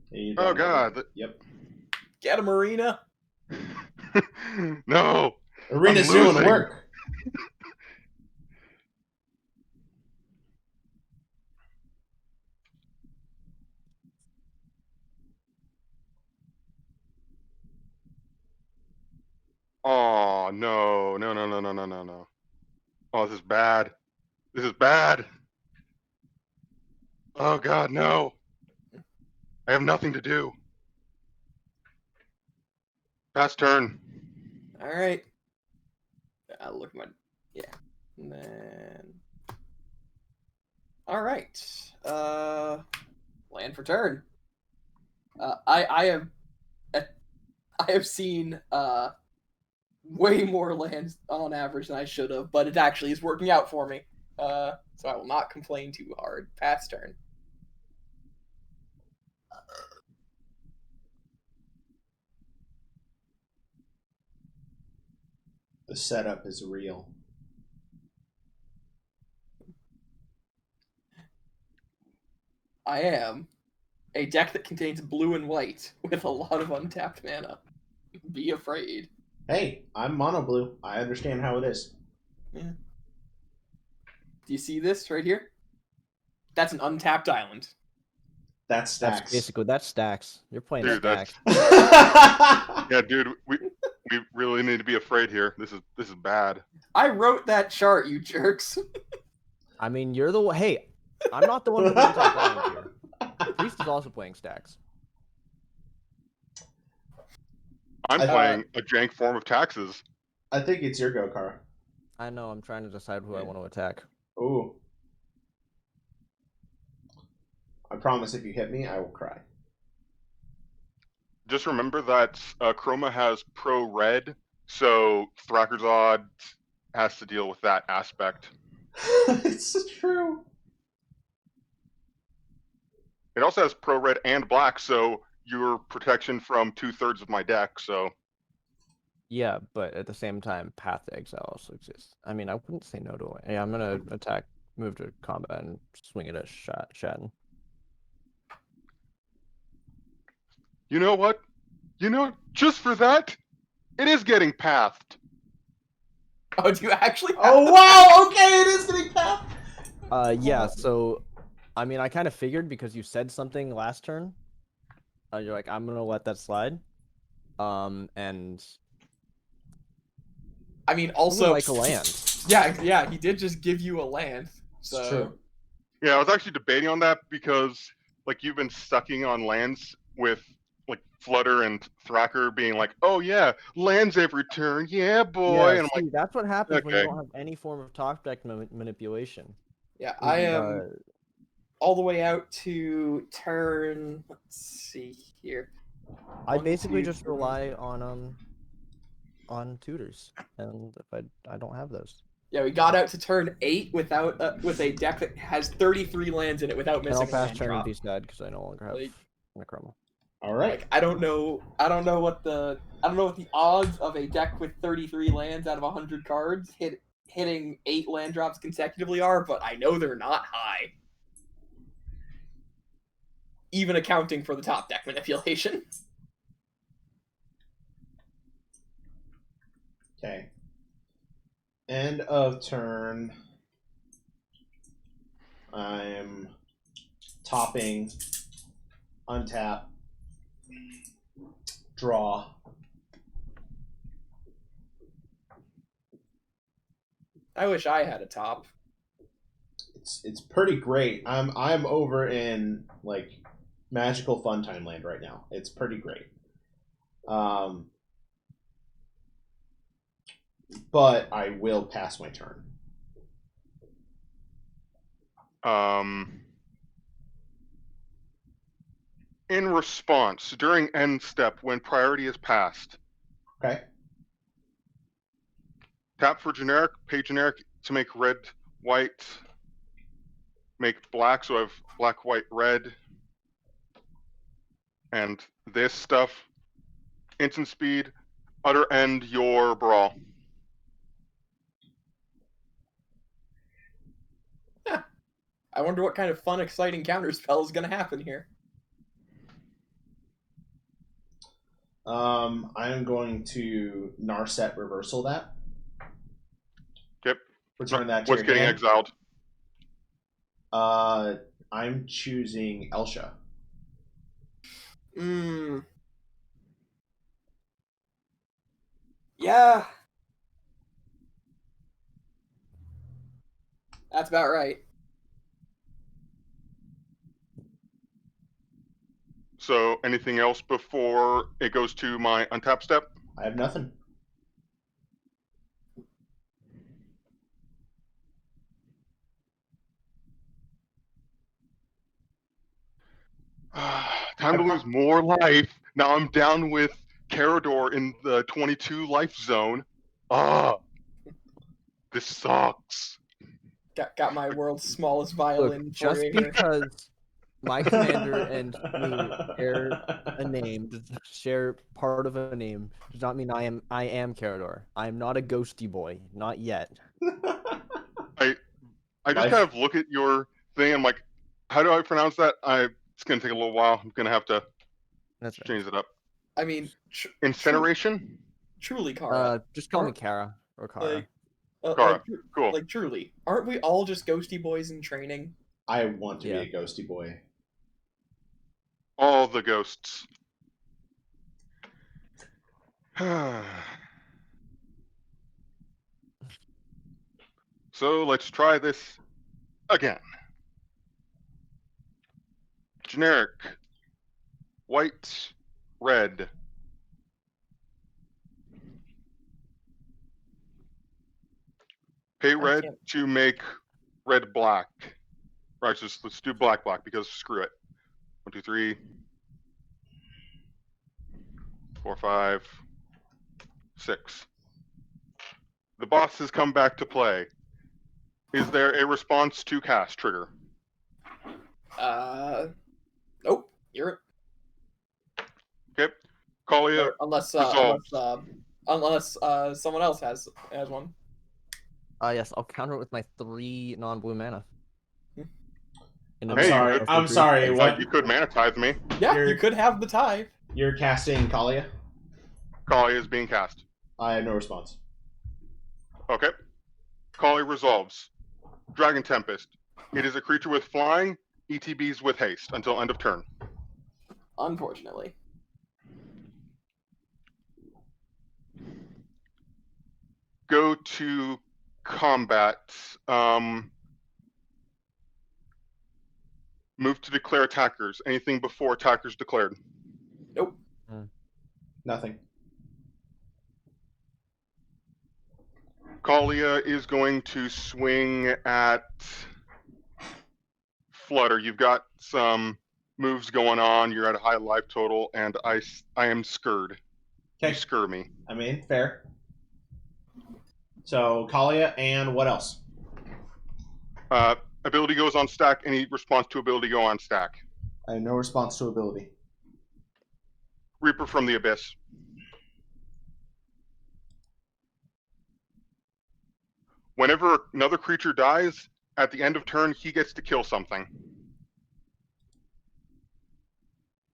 Yeah, you Oh, draw another. God. Yep. Get him, Marina. No. Arena's I'm doing losing. work. Oh, no. No, no, no, no, no, no, no. Oh, this is bad. This is bad. Oh, God, no. I have nothing to do. Pass turn. All right. I'll look at my. Yeah. And then. All right. Land for turn. I have. I have seen way more lands on average than I should have, but it actually is working out for me. So I will not complain too hard. Pass turn. The setup is real. I am a deck that contains blue and white with a lot of untapped mana. Be afraid. Hey, I'm mono blue. I understand how it is. Yeah. Do you see this right here? That's an untapped island. That's stacks. That's basically that's stacks. You're playing Dude, stacks. Yeah, dude, we really need to be afraid here. This is bad. I wrote that chart, you jerks. I mean, you're the one. Hey, I'm not the one with the untapped island here. Priest is also playing stacks. I'm playing a jank form of taxes. I think it's your go, Kara. I know. I'm trying to decide who I want to attack. Ooh. I promise if you hit me, I will cry. Just remember that Chroma has pro red, so Thracker's Odd has to deal with that aspect. It's true. It also has pro red and black, so your protection from 2/3 of my deck. So Yeah, but at the same time, Path to Exile also exists. I mean, I wouldn't say no to it. Yeah, I'm gonna attack, move to combat, and swing it at Shatton. you know what? Just for that, it is getting pathed. Oh, do you actually have Oh, the- wow. Okay, it is getting tapped. Yeah. So, I mean, I kind of figured because you said something last turn. You're like, I'm gonna let that slide. And I mean, also also like a land. Yeah, he did just give you a land. So It's true. Yeah, I was actually debating on that because like you've been sucking on lands with like Flutter and Thracker being like, oh yeah, lands every turn, yeah boy, Yeah, and I'm see, like, that's what happens when you okay. don't have any form of top deck manipulation. yeah, I am Uh, all the way out to turn. Let's see I One, basically two, just three. rely on tutors, and if I don't have those. Yeah, we got out to turn 8 without with a deck that has 33 lands in it without And I'll missing a pass land turn and drop. be sad because I no longer have Like- Necroma. All right. Like I don't know what the odds of a deck with 33 lands out of 100 cards hitting 8 land drops consecutively are, but I know they're not high. Even accounting for the top deck manipulation. Okay. End of turn. I'm topping, untap, draw. I wish I had a top. It's pretty great. I'm over in like magical fun time land right now. It's pretty great. But I will pass my turn. In response, during end step, when priority is passed, Okay. tap for generic, pay generic to make red, white, make black, so I have black, white, red. And this stuff, instant speed, utter end your brawl. I wonder what kind of fun, exciting counterspell is going to happen here. I'm going to Narset reversal that. Yep. Return that to What's your getting hand. exiled? I'm choosing Elsha. Yeah. That's about right. So anything else before it goes to my untap step? I have nothing. Time to lose more life. Now I'm down with Carador in the 22 life zone. This sucks. Got my world's smallest violin Look, for just you here. because my commander and me share a name, share part of a name, does not mean I am Carador. I am not a ghosty boy, not yet. I just kind of look at your thing and I'm like, how do I pronounce that? It's gonna take a little while. I'm gonna have to That's right. change it up. I mean, Incineration? truly, Kara. Just call me Kara or Kara. Kara. Cool. Like truly, aren't we all just ghosty boys in training? I want to Yeah. be a ghosty boy. All the ghosts. So let's try this again. Generic. White. Red. Pay red can't- to make red black. Right, just let's do black because screw it. 1, 2, 3, 4, 5, 6. The boss has come back to play. Is there a response to cast trigger? Nope. You're Okay. Kalia unless resolves. someone else has one. Yes, I'll counter it with my 3 non-blue mana. I'm sorry. I'm sorry. It's What? like you could manitize me. Yeah, you could have the tie. You're casting Kalia? Kalia is being cast. I have no response. Okay. Kalia resolves. Dragon Tempest. It is a creature with flying, ETBs with haste until end of turn. Unfortunately. Go to combat. Move to declare attackers. Anything before attackers declared? Nope. Nothing. Kalia is going to swing at Flutter. You've got some moves going on. You're at a high life total, and I am scurred. You Okay. scur me. I mean, fair. So, Kalia, and what else? Ability goes on stack. Any response to ability go on stack. I have no response to ability. Reaper from the Abyss. Whenever another creature dies, at the end of turn, he gets to kill something.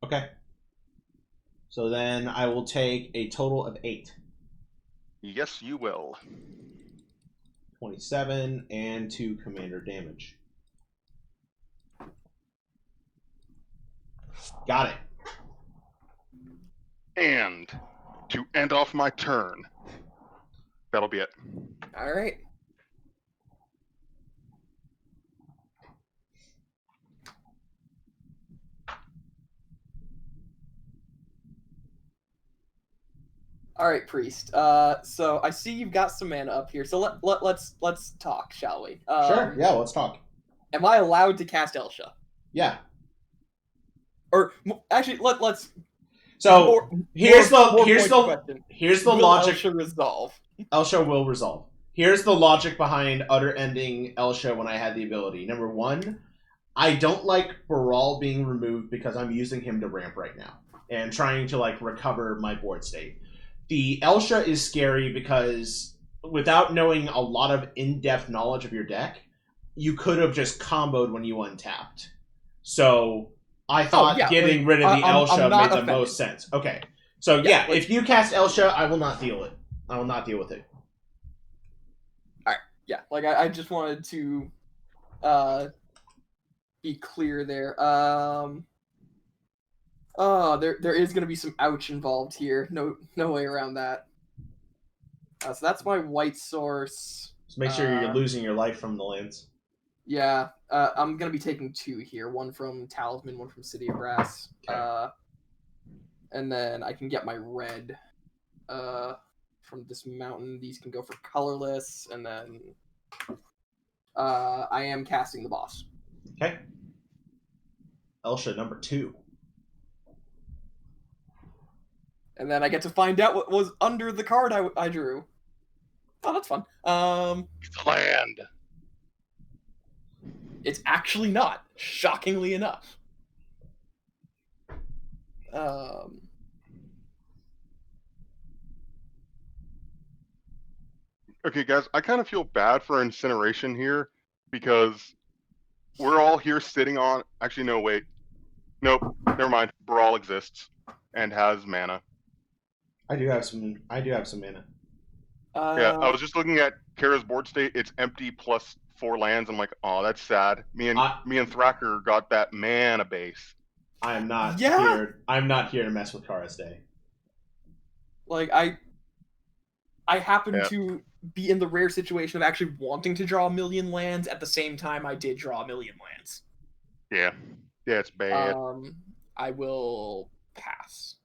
Okay. So then I will take a total of 8. Yes, you will. 27 and 2 commander damage. Got it. And to end off my turn, that'll be it. All right. All right, priest. So I see you've got some mana up here. So let's talk, shall we? Sure. Yeah, let's talk. Am I allowed to cast Elsha? Yeah. Or actually, let's. So here's the Will logic. Elsha resolve? Elsha will resolve. Here's the logic behind utter ending Elsha when I had the ability. Number one, I don't like Baral being removed because I'm using him to ramp right now and trying to like recover my board state. The Elsha is scary because without knowing a lot of in-depth knowledge of your deck, you could have just comboed when you untapped. So I thought getting rid of the Elsha made the most sense. Okay. So yeah, if you cast Elsha, I will not deal it. I will not deal with it. Alright. Yeah, like I just wanted to be clear there. There is gonna be some ouch involved here. No way around that. So that's my white source. Just make sure you're losing your life from the lands. Yeah, I'm gonna be taking 2 here. One from Talisman, one from City of Brass. Okay. And then I can get my red from this mountain. These can go for colorless, and then I am casting the boss. Okay. Elsha number 2. And then I get to find out what was under the card I drew. Oh, that's fun. Land. It's actually not, shockingly enough. Okay, guys, I kind of feel bad for Incineration here because we're all here sitting on. Actually, no, wait. Nope, never mind. Brawl exists and has mana. I do have some mana. Yeah, I was just looking at Kara's board state. It's empty plus 4 lands. I'm like, oh, that's sad. Me and Thacker got that mana base. I am not here. I'm not here to mess with Kara's day. Like I happen to be in the rare situation of actually wanting to draw 1,000,000 lands at the same time I did draw 1,000,000 lands. Yeah, it's bad. I will pass.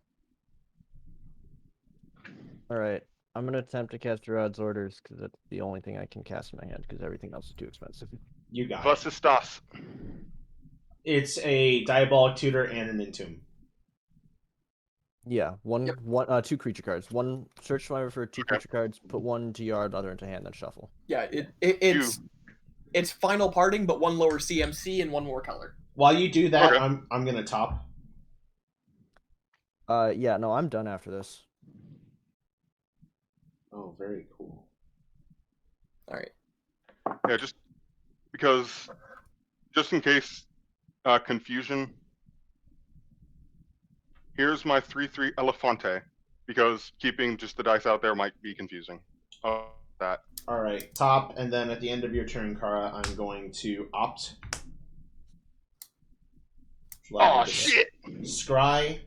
All right. I'm going to attempt to cast Gerard's Orders because that's the only thing I can cast in my hand because everything else is too expensive. You got Plus it. Estas. It's a Diabolic Tutor and an Entomb. Yeah, 2 creature cards. 1 search survivor for 2 creature cards, put 1 to yard, other into hand, then shuffle. Yeah, it's final parting, but 1 lower CMC and 1 more color. While you do that, I'm gonna top. Yeah, no, I'm done after this. Oh, very cool. All right. Yeah, just because, just in case confusion. Here's my 3/3 Elefante, because keeping just the dice out there might be confusing. That. All right, top, and then at the end of your turn, Kara, I'm going to opt. Oh shit! Scry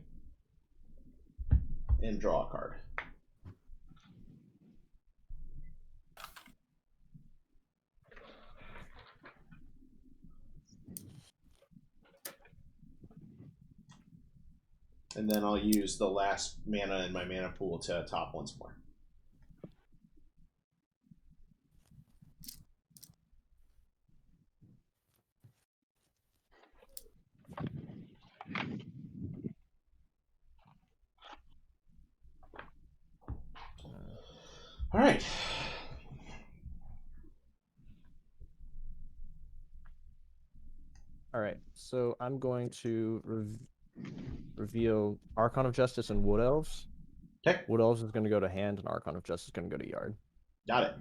and draw a card. And then I'll use the last mana in my mana pool to top once more. All right. All right, so I'm going to reveal Archon of Justice and Wood Elves. Okay. Wood Elves is going to go to hand, and Archon of Justice is going to go to yard. Got it.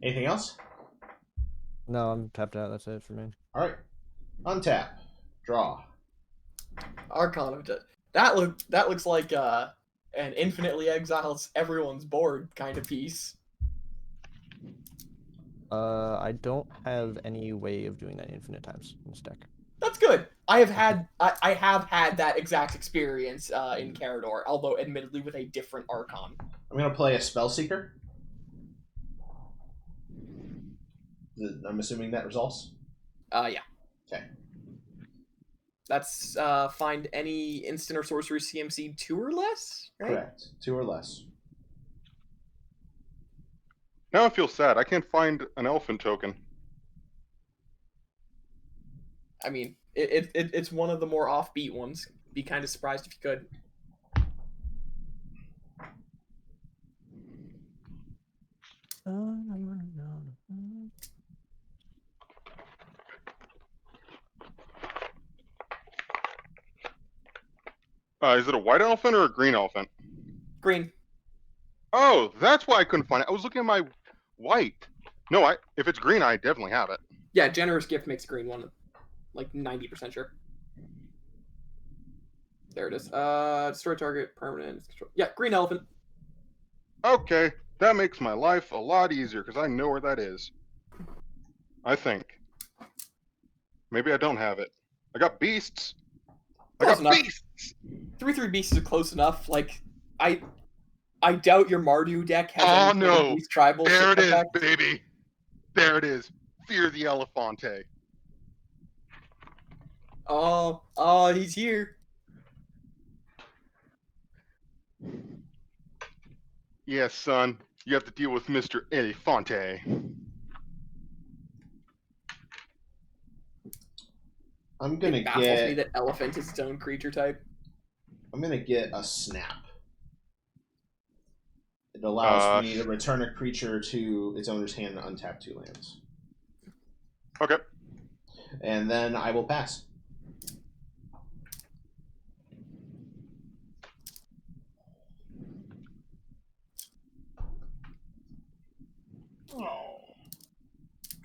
Anything else? No, I'm tapped out. That's it for me. All right. Untap. Draw. Archon of that looks like an infinitely exiles everyone's board kind of piece. I don't have any way of doing that infinite times in this deck. That's good. I have had that exact experience in Carador, although admittedly with a different Archon. I'm gonna play a Spellseeker. I'm assuming that results. Yeah. Okay. That's find any instant or sorcery CMC 2 or less, right? Correct. 2 or less. Now I feel sad. I can't find an elephant token. I mean, it's one of the more offbeat ones. Be kind of surprised if you could. Is it a white elephant or a green elephant? Green. Oh, that's why I couldn't find it. I was looking at my white. No, if it's green, I definitely have it. Yeah, generous gift makes green one, like 90% sure. There it is. Destroy target, permanent. Yeah, green elephant. Okay, that makes my life a lot easier because I know where that is. I think. Maybe I don't have it. I got beasts. Close I got enough. beasts. 3/3 beasts is close enough. Like, I doubt your Mardu deck has Oh any no! beast tribal. There it is, effect. baby. There it is. Fear the Elefante. Oh, he's here. Yes, son. You have to deal with Mr. Elefante. I'm gonna It baffles me get. that elephant is its own creature type. I'm gonna get a snap. It allows me to return a creature to its owner's hand and untap 2 lands. Okay. And then I will pass.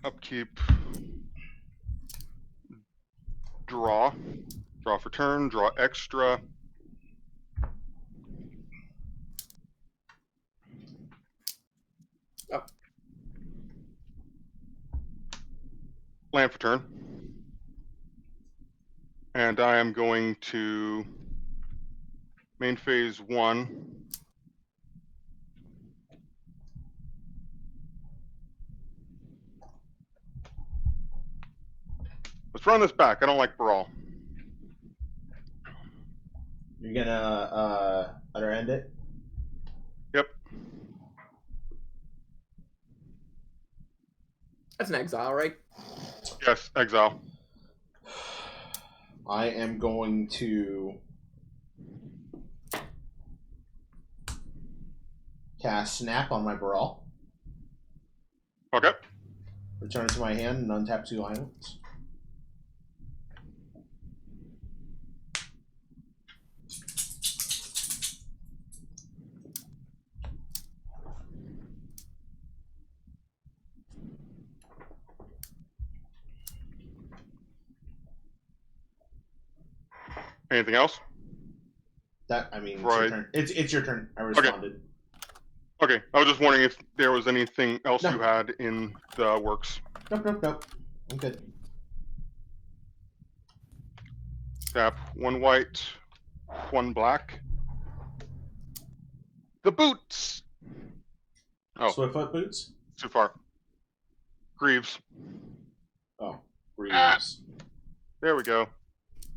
Upkeep. Draw. Draw for turn. Draw extra. Oh. Land for turn. And I am going to main phase 1. Let's run this back. I don't like Brawl. You're gonna utter end it? Yep. That's an exile, right? Yes, exile. I am going to cast Snap on my Brawl. Okay. Return it to my hand and untap 2 islands. Anything else? That I mean, it's Right. your turn. It's your turn. I responded. Okay. I was just wondering if there was anything else No. you had in the works. Nope. I'm good. Tap 1 white, 1 black. The boots. Oh, Swiftfoot boots. too far. Greaves. Oh, Reeves. There we go.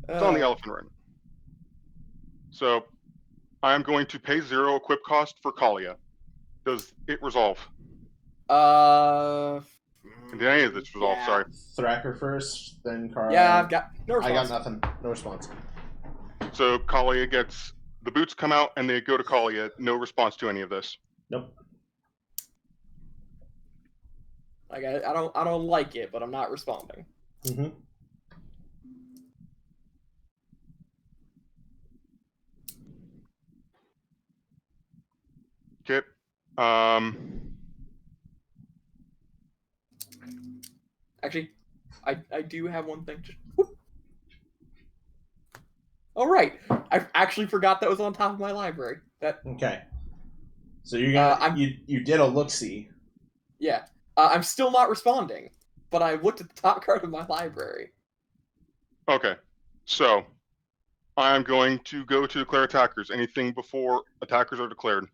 It's on the elephant right now. So, I am going to pay 0 equip cost for Kalia. Does it resolve? Did any of this resolve? Yeah. Sorry. Thacker first, then Carl. Yeah, I've got no I response. got nothing. No response. So Kalia gets the boots come out and they go to Kalia. No response to any of this. Nope. Like I don't like it, but I'm not responding. Mm-hmm. Okay. Actually, I do have one thing. Oh right, I actually forgot that was on top of my library. That Okay. So you're gonna I'm- you did a look-see. yeah. I'm still not responding, but I looked at the top card of my library. Okay. So I'm going to go to declare attackers. Anything before attackers are declared.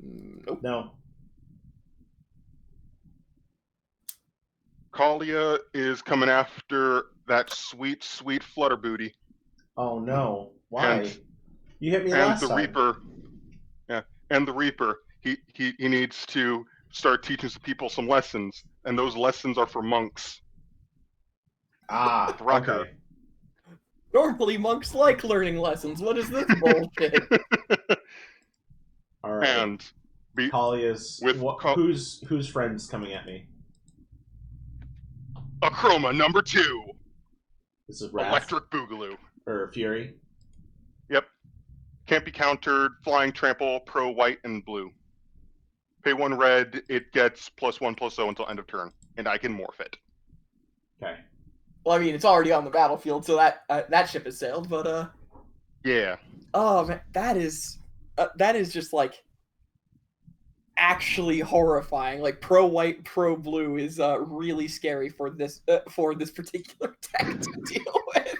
Nope. No. Kalia is coming after that sweet, sweet flutter booty. Oh no. Why? And- You hit me And last the time. Reaper. Yeah. And the Reaper. He needs to start teaching some people some lessons. And those lessons are for monks. Ah. Thacker. Okay. Normally monks like learning lessons. What is this bullshit? All right. And Kalia's. with Whose friend's coming at me? Acroma number 2. This is Wrath Electric Boogaloo. or Fury. Yep. Can't be countered. Flying Trample, Pro White and Blue. Pay 1 red. It gets +1/+0 until end of turn. And I can morph it. Okay. Well, I mean, it's already on the battlefield, so that ship has sailed. But Yeah. oh man, that is just like actually horrifying. Like pro white, pro blue is really scary for this particular deck to deal with.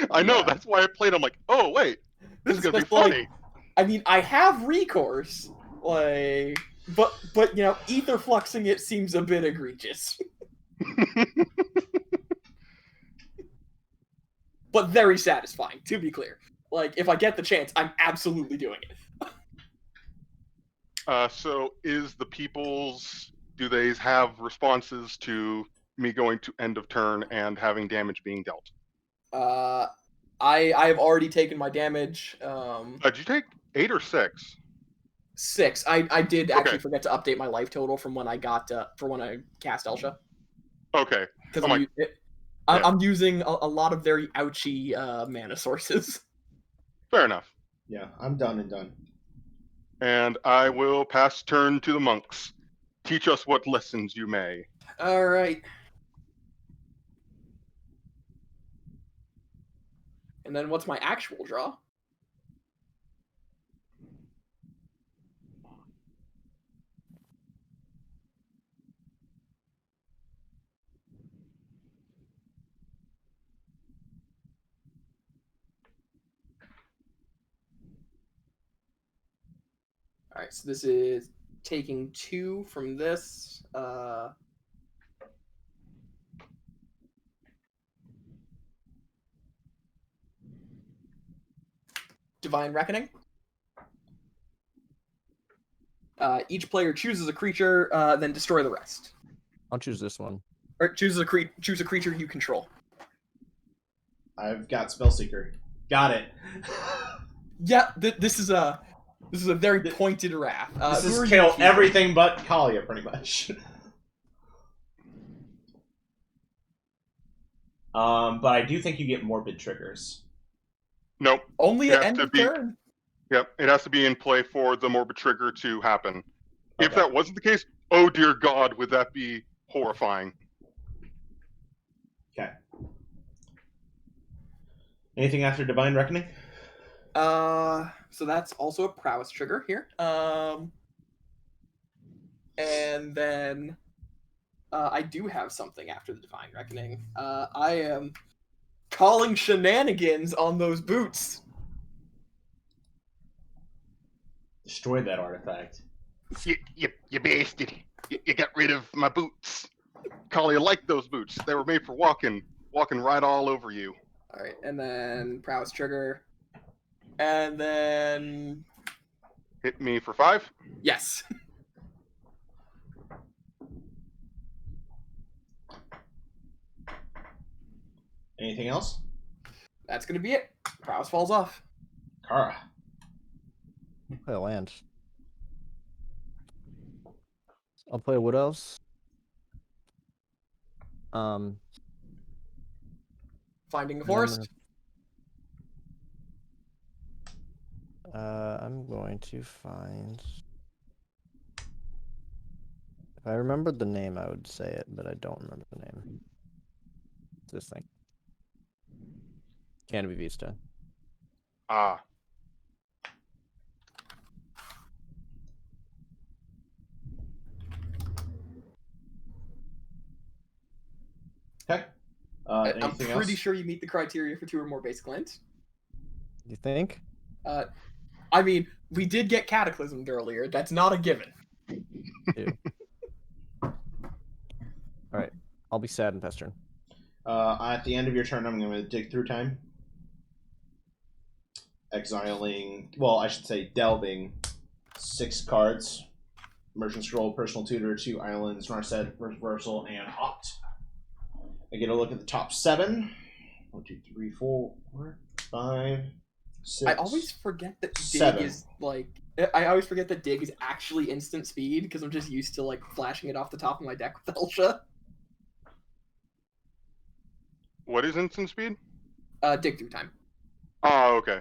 I know, Yeah. that's why I played. I'm like, oh wait, this is gonna be Just like- funny. I mean, I have recourse, like, but you know, ether fluxing it seems a bit egregious. But very satisfying, to be clear. Like, if I get the chance, I'm absolutely doing it. So is the people's, do they have responses to me going to end of turn and having damage being dealt? I have already taken my damage. Did you take 8 or 6? 6. I did actually Okay. forget to update my life total from when I got for when I cast Elsha. Okay. Because I'm like- I'm using a lot of very ouchy mana sources. Fair enough. Yeah, I'm done and done. And I will pass turn to the monks. Teach us what lessons you may. All right. And then what's my actual draw? All right, so this is taking 2 from this. Divine Reckoning. Each player chooses a creature, then destroy the rest. I'll choose this one. Or choose a creature you control. I've got Spellseeker. Got it. Yeah, this is a very pointed wrath. This who are is you kill keeping? everything but Kalia, pretty much. But I do think you get morbid triggers. Nope. Only It at has end to of be- turn. Yep. It has to be in play for the morbid trigger to happen. If Okay. that wasn't the case, oh dear God, would that be horrifying? Okay. Anything after Divine Reckoning? So that's also a prowess trigger here. And then I do have something after the Divine Reckoning. I am calling shenanigans on those boots. Destroy that artifact. You bastard. You got rid of my boots. Kalia liked those boots. They were made for walking right all over you. All right, and then prowess trigger, and then Hit me for 5. yes. Anything else? That's gonna be it. Prowess falls off. Kara. Play a land. I'll play Wood Elves. Finding a And I'm forest. I'm going to find. If I remembered the name, I would say it, but I don't remember the name. It's this thing. Canopy Vista. Ah. Okay. I'm Anything pretty else? sure you meet the criteria for 2 or more basic lands. You think? I mean, we did get Cataclysmed earlier. That's not a given. Two. All right. I'll be sad and pestering. At the end of your turn, I'm going to dig through time. Exiling, well, I should say delving 6 cards. Merchant Scroll, Personal Tutor, 2 Islands, Narset, Reversal, and Opt. I get a look at the top 7. 1, 2, 3, 4, 5, 6. I always forget that Dig 7. is like. I always forget that Dig is actually instant speed because I'm just used to like flashing it off the top of my deck with Elsha. What is instant speed? Dig through time. Oh, okay.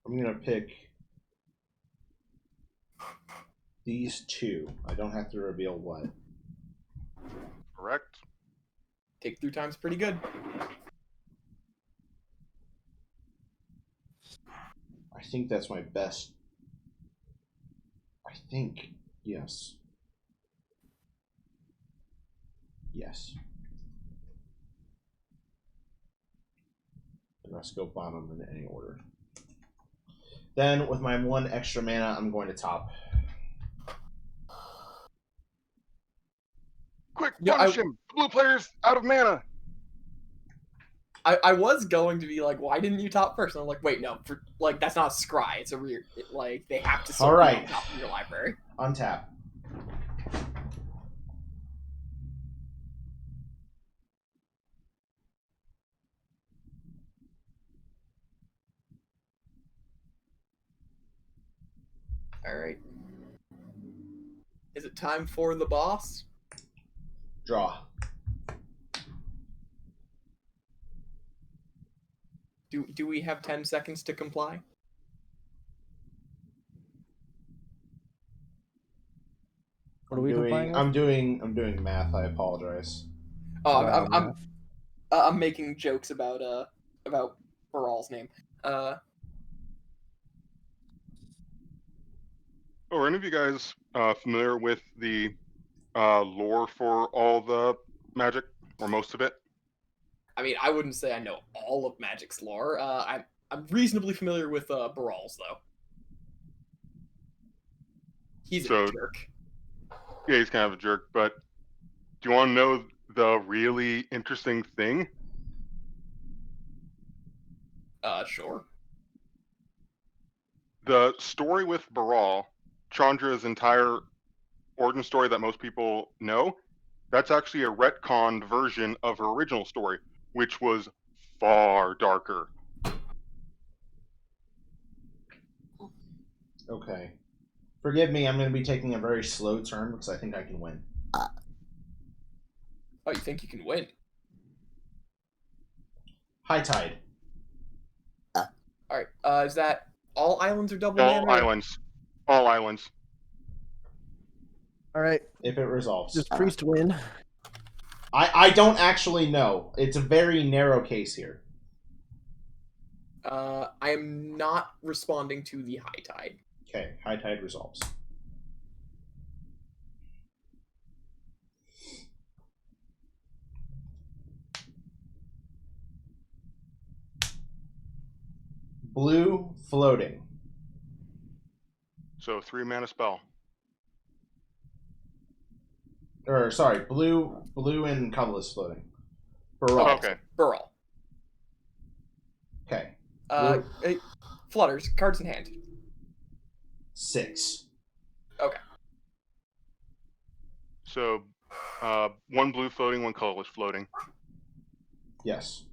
I'm going to pick these 2. I don't have to reveal what. Correct. Dig through time's pretty good. I think that's my best. I think, yes. Yes. The rest go bottom in any order. Then, with my 1 extra mana, I'm going to top. Quick, Yeah, punish him! The blue player's out of mana! I was going to be like, why didn't you top first? And I'm like, wait, no, like that's not a scry. It's a weird. Like they have to still All right. be on top of your library. Untap. All right. Is it time for the boss? Draw. Do we have 10 seconds to comply? What are we complying with? I'm doing math. I apologize. Oh, Math. I'm making jokes about Baral's name. Oh, are any of you guys familiar with the lore for all the magic, or most of it? I mean, I wouldn't say I know all of Magic's lore. I'm reasonably familiar with Baral's though. He's a jerk. Yeah, he's kind of a jerk, but do you want to know the really interesting thing? Sure. The story with Baral, Chandra's entire origin story that most people know, that's actually a retconned version of her original story, which was far darker. Okay. Forgive me, I'm going to be taking a very slow turn because I think I can win. Oh, you think you can win? High Tide. All right. Is that all islands are double All mana? islands. All islands. All right. If it resolves. Does Priest win? I don't actually know. It's a very narrow case here. I am not responding to the high tide. Okay, High Tide resolves. Blue floating. So 3 mana spell. Or sorry, blue and colorless floating. Baral. Okay. Baral. Okay. Flutters. Cards in hand. 6. Okay. So, one blue floating, one colorless floating. Yes.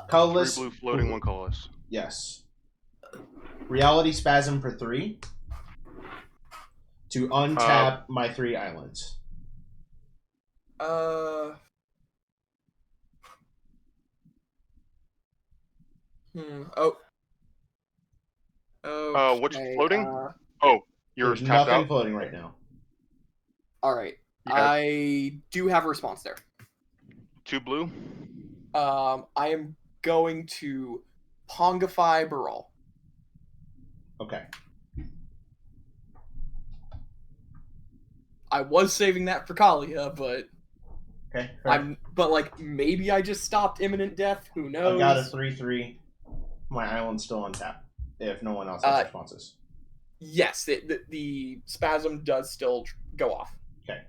Colorless. 3 blue floating, 1 colorless. Yes. Reality Spasm for 3. To untap my 3 islands. Oh. Okay. What's floating? You're There's tapped nothing out. floating right now. All right. Yeah. I do have a response there. 2 blue. I am going to Pongify Baral. Okay. I was saving that for Kalia, but Okay. maybe I just stopped imminent death. Who knows? I've got a 3/3. My island's still untapped. If no one else has responses. Yes, the spasm does still go off. Okay.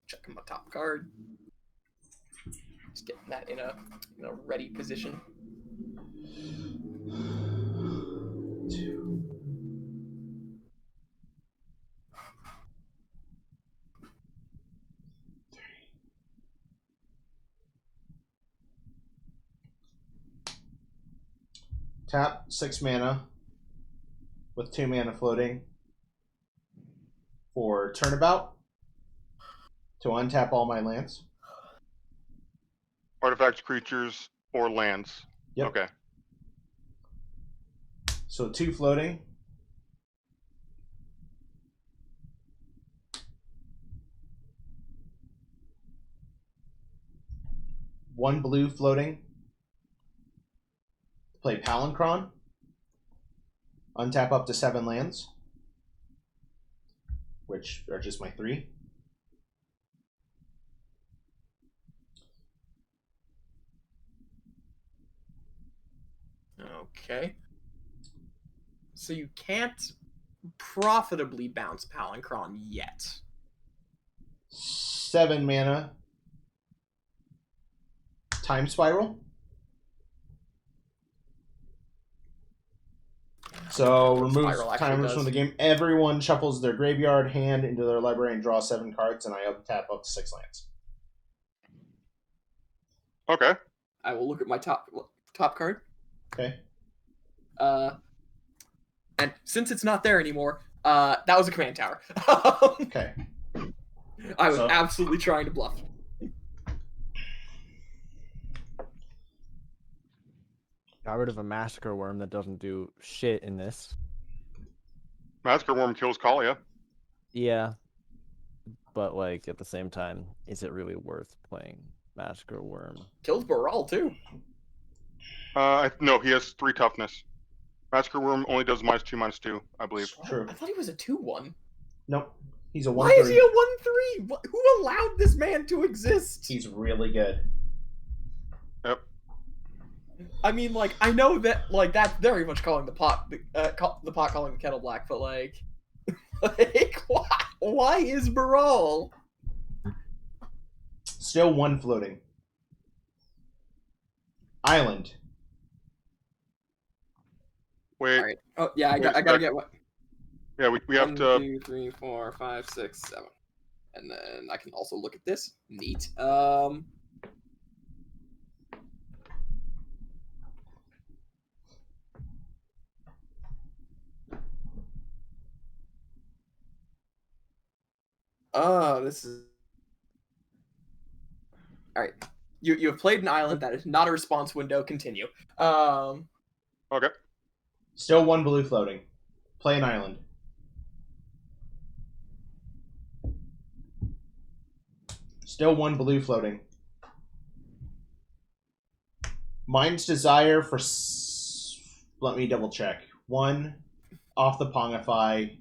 Checking my top card. Just getting that in a ready position. 2. Tap 6 mana with 2 mana floating for turnabout to untap all my lands. Artifacts, creatures, or lands. Yep. Okay. So 2 floating. One blue floating. Play Palancron. Untap up to 7 lands, which are just my 3. Okay. So you can't profitably bounce Palancron yet. 7 mana. Time Spiral. So remove timers from the game. Everyone shuffles their graveyard hand into their library and draws 7 cards, and I untap up to 6 lands. Okay. I will look at my top card. Okay. And since it's not there anymore, that was a command tower. Okay. I was absolutely trying to bluff. Got rid of a Massacre Worm that doesn't do shit in this. Massacre Worm kills Kalia. Yeah. But, like, at the same time, is it really worth playing Massacre Worm? Kills Baral, too. No, he has 3 toughness. Massacre Worm only does -2/-2, I believe. True. I thought he was a 2/1. Nope. He's a 1/3. Why is he a 1/3? Who allowed this man to exist? He's really good. Yep. I mean, like, I know that, like, that's very much calling the pot calling the kettle black, but, like, why is Baral? Still 1 floating. Island. Wait. All right. Oh yeah, I gotta get what. Yeah, we have 1, to. 2, 3, 4, 5, 6, 7, and then I can also look at this. Neat. Oh, this is. All right. You have played an island that is not a response window. Continue. Okay. Still 1 blue floating. Play an island. Still 1 blue floating. Mind's Desire for... Let me double check. 1 off the Pongify.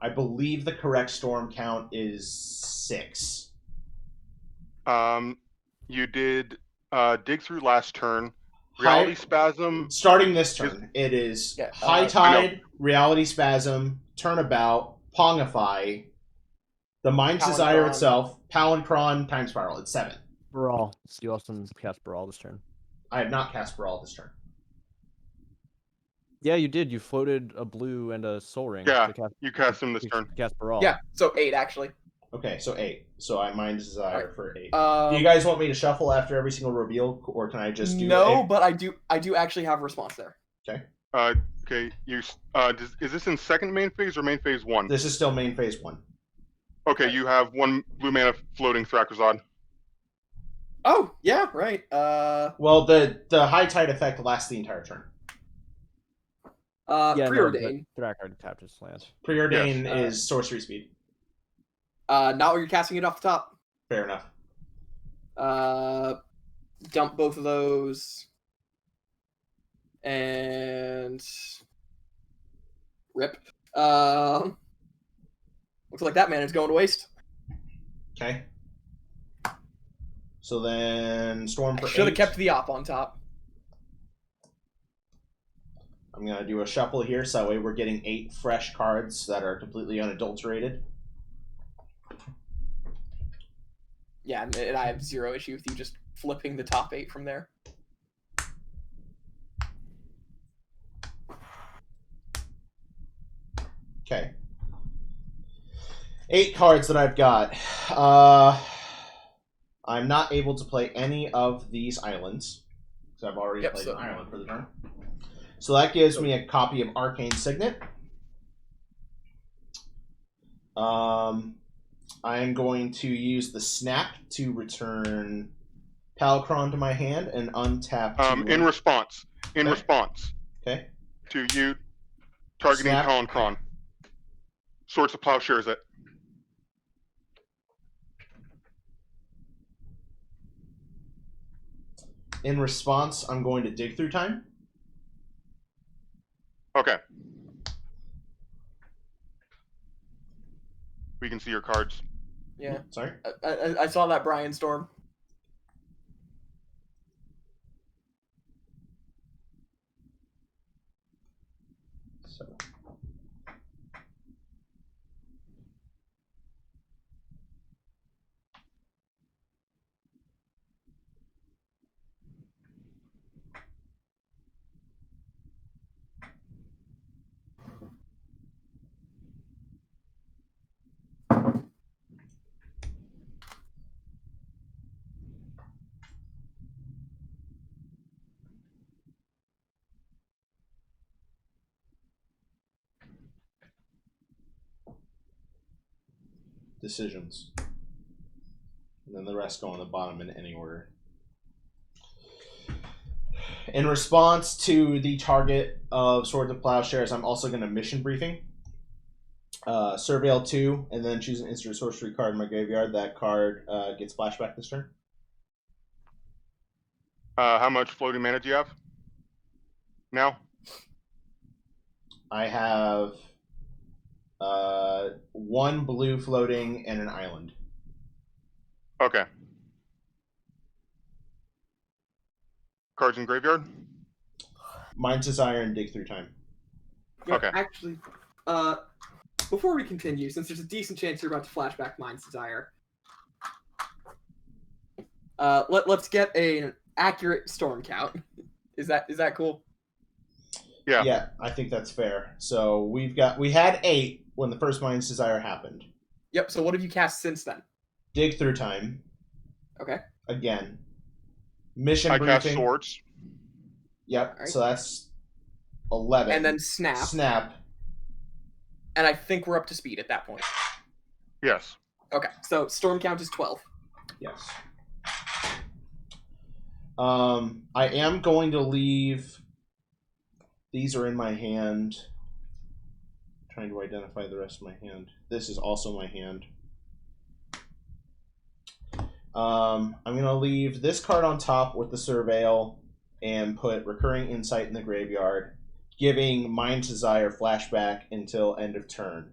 I believe the correct storm count is 6. You did dig through last turn. Reality Spasm. Starting this turn, it is Yeah, High I Tide, Reality Spasm, Turnabout, Pongify, the Mind's Desire Palancron. itself, Palancron, Time Spiral. It's 7. Brawl. You also cast Brawl this turn. I have not cast Brawl this turn. Yeah, you did. You floated a blue and a Soul Ring. Yeah, to cast, you cast him this to turn. cast Brawl. Yeah, so 8 actually. Okay, so 8. So I Mind's Desire Alright. for 8. Do you guys want me to shuffle after every single reveal, or can I just do No, a... but I do actually have a response there. Okay, is this in second main phase or main phase 1? This is still main phase 1. Okay, you have 1 blue mana floating Thrakazad. Oh, yeah, right. Well, the High Tide effect lasts the entire turn. Preordain. Thrakard tapped his land. Preordain Yes. is sorcery speed. Not where you're casting it off the top. Fair enough. Dump both of those. And rip. Looks like that mana's going to waste. Okay. So then Storm for Should have 8. kept the op on top. I'm going to do a shuffle here, so that way we're getting 8 fresh cards that are completely unadulterated. Yeah, and I have 0 issue with you just flipping the top 8 from there. Okay. 8 cards that I've got. I'm not able to play any of these islands, because I've already played an island for the turn. So that gives me a copy of Arcane Signet. I'm going to use the Snap to return Palcron to my hand and untap. In response. Okay. To you targeting Snap. Palancron. Swords of Plowshares it. In response, I'm going to Dig Through Time. Okay. We can see your cards. Yeah. Sorry. I saw that Brian Storm. So. Decisions. And then the rest go on the bottom in any order. In response to the target of Swords of Plowshares, I'm also going to Mission Briefing. Surveil 2, and then choose an instant sorcery card in my graveyard. That card gets flashback this turn. How much floating mana do you have? Now? I have 1 blue floating and an island. Okay. Cards in graveyard? Mind's Desire and Dig Through Time. Yeah, Okay. Actually, before we continue, since there's a decent chance you're about to flashback Mind's Desire, let's get an accurate storm count. Is that cool? Yeah. Yeah, I think that's fair. So we had 8 when the first Mind's Desire happened. Yep. So what have you cast since then? Dig Through Time. Okay. Again. Mission I Briefing. cast Swords. Yep. Alright. So that's 11. And then snap. Snap. And I think we're up to speed at that point. Yes. Okay. So storm count is 12. Yes. I am going to leave. These are in my hand. Trying to identify the rest of my hand. This is also my hand. I'm going to leave this card on top with the Surveil and put Recurring Insight in the graveyard, giving Mind's Desire flashback until end of turn.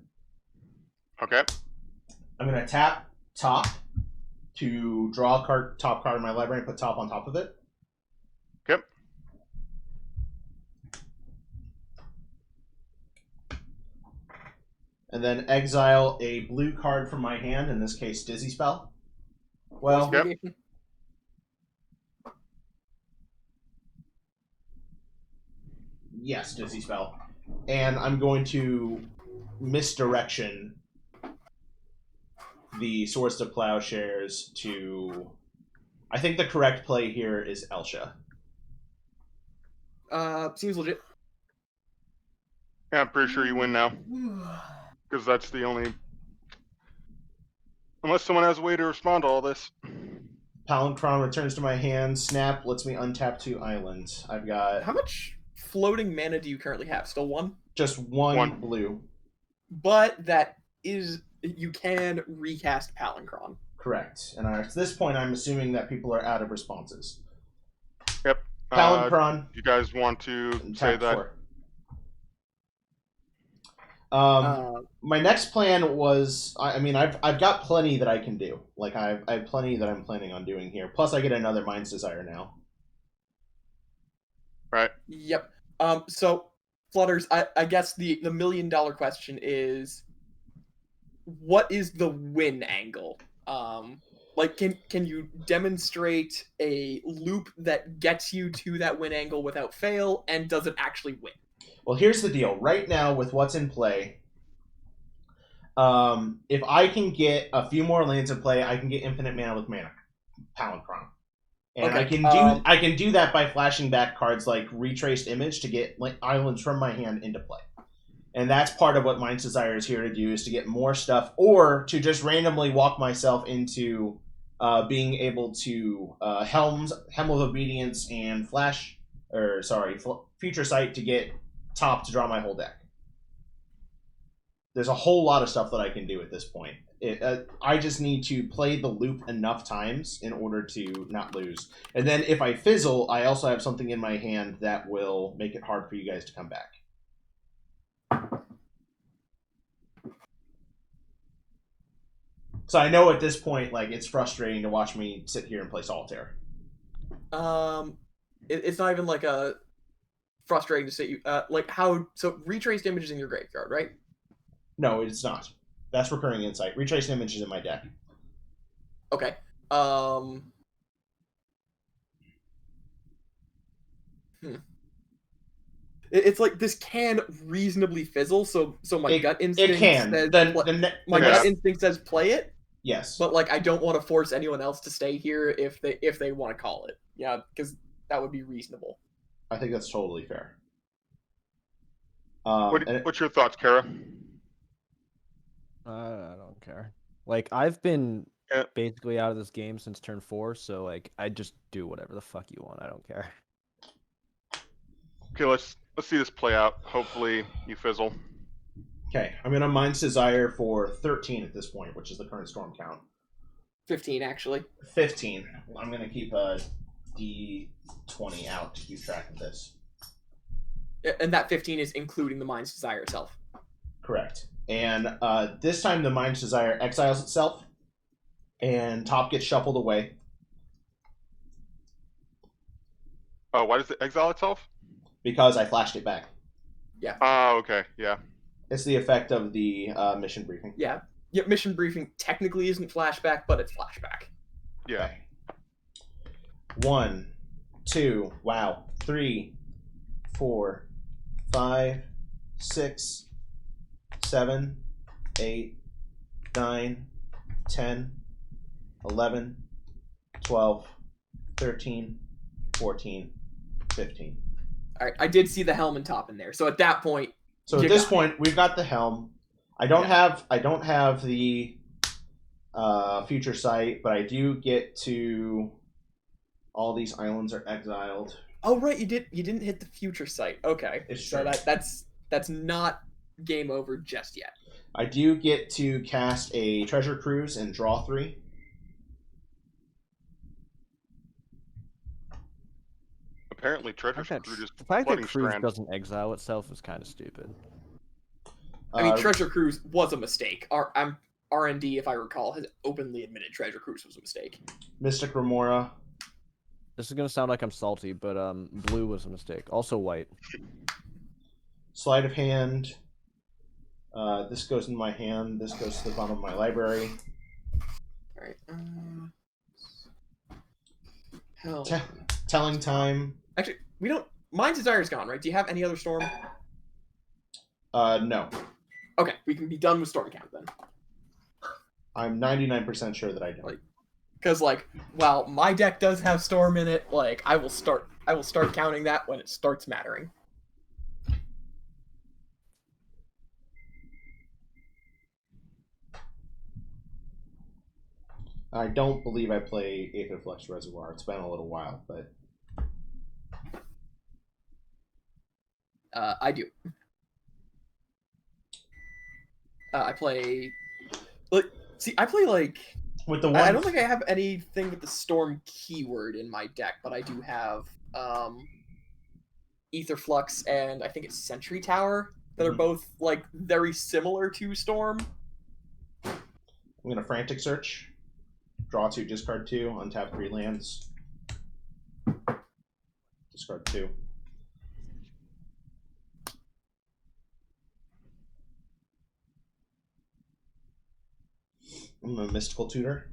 Okay. I'm going to tap top to draw a top card in my library and put top on top of it. Yep. and then exile a blue card from my hand, in this case, Dizzy Spell. Well, Yep. yes, Dizzy Spell. And I'm going to misdirection the Swords to Plowshares to... I think the correct play here is Elsha. Seems legit. Yeah, I'm pretty sure you win now. Because that's the only... Unless someone has a way to respond to all this. Palinchron returns to my hand. Snap lets me untap 2 islands. I've got How much floating mana do you currently have? Still 1? just one One. blue. But that is... You can recast Palinchron. Correct. And at this point, I'm assuming that people are out of responses. Yep. Palinchron. You guys want to say tap that? 4. My next plan was, I mean, I've got plenty that I can do. Like I have plenty that I'm planning on doing here. Plus, I get another Mind's Desire now. Right. Yep. So, Flutters, I guess the $1 million question is, what is the win angle? Like, can you demonstrate a loop that gets you to that win angle without fail, and does it actually win? Well, here's the deal. Right now, with what's in play, if I can get a few more lands in play, I can get infinite mana with mana Palinchron, and Okay, I can do that by flashing back cards like Retraced Image to get islands from my hand into play, and that's part of what Mind's Desire is here to do, is to get more stuff, or to just randomly walk myself into being able to Helm of Obedience and Future Sight to get top to draw my whole deck. There's a whole lot of stuff that I can do at this point. I just need to play the loop enough times in order to not lose. And then if I fizzle, I also have something in my hand that will make it hard for you guys to come back. So I know at this point, like, it's frustrating to watch me sit here and play Solitaire. It's not even like a frustrating to say you like how so Retraced Images in your graveyard, right? No, it's not. That's Recurring Insight. Retraced Image is in my deck. Okay. It's like this can reasonably fizzle, so my gut instinct It can. says My gut instinct says play it, yes. but like I don't want to force anyone else to stay here if they want to call it. Yeah, because that would be reasonable. I think that's totally fair. What's your thoughts, Kara? I don't care. Like, I've been Yeah. basically out of this game since turn 4, so like I just do whatever the fuck you want. I don't care. Okay, let's see this play out. Hopefully you fizzle. Okay, I'm going to Mind's Desire for 13 at this point, which is the current storm count. 15 actually. 15. I'm going to keep a D20 out to keep track of this. And that 15 is including the Mind's Desire itself. Correct. And this time the Mind's Desire exiles itself, and top gets shuffled away. Oh, why does it exile itself? Because I flashed it back. Oh, okay, yeah. It's the effect of the mission briefing. Yeah, mission briefing technically isn't flashback, but it's flashback. Yeah. Okay. 1, 2, wow, 3, 4, 5, 6, 7, 8, 9, 10, 11, 12, 13, 14, 15. All right, I did see the helm and top in there. So at that point, So at this point, we've got the helm. I don't have the future sight, but I do get to. All these islands are exiled. Oh right, you didn't hit the future sight. Okay, It's so true. that's not game over just yet. I do get to cast a treasure cruise and draw 3. Apparently, Treasure The Cruise is fact that flooding Cruise strand. doesn't exile itself is kind of stupid. I mean, Treasure Cruise was a mistake. R&D, if I recall, has openly admitted Treasure Cruise was a mistake. Mystic Remora. This is gonna sound like I'm salty, but blue was a mistake. Also white. Sleight of Hand. This goes in my hand. This goes to the bottom of my library. All right. Hell. Telling time. Actually, we don't. Mind's Desire's gone, right? Do you have any other storm? No. Okay, we can be done with storm count then. I'm 99% sure that I don't. Like, because while my deck does have storm in it, I will start counting that when it starts mattering. I don't believe I play Aetherflux Reservoir. It's been a little while, but I do. I play. I play with the one. I don't think I have anything with the storm keyword in my deck, but I do have Aetherflux and I think it's Sentry Tower that are both very similar to storm. I'm gonna frantic search. Draw 2, discard 2, untap 3 lands. Discard 2. I'm a Mystical Tutor.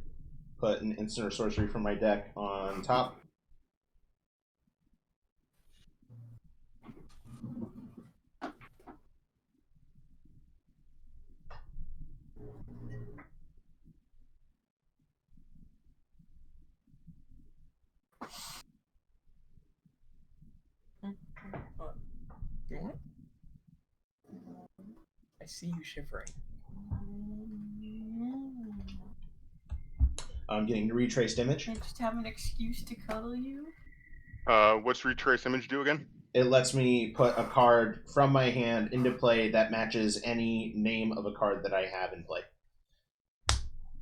Put an instant or sorcery from my deck on top. What? I see you shivering. I'm getting the retraced image. I just have an excuse to cuddle you. What's retrace image do again? It lets me put a card from my hand into play that matches any name of a card that I have in play.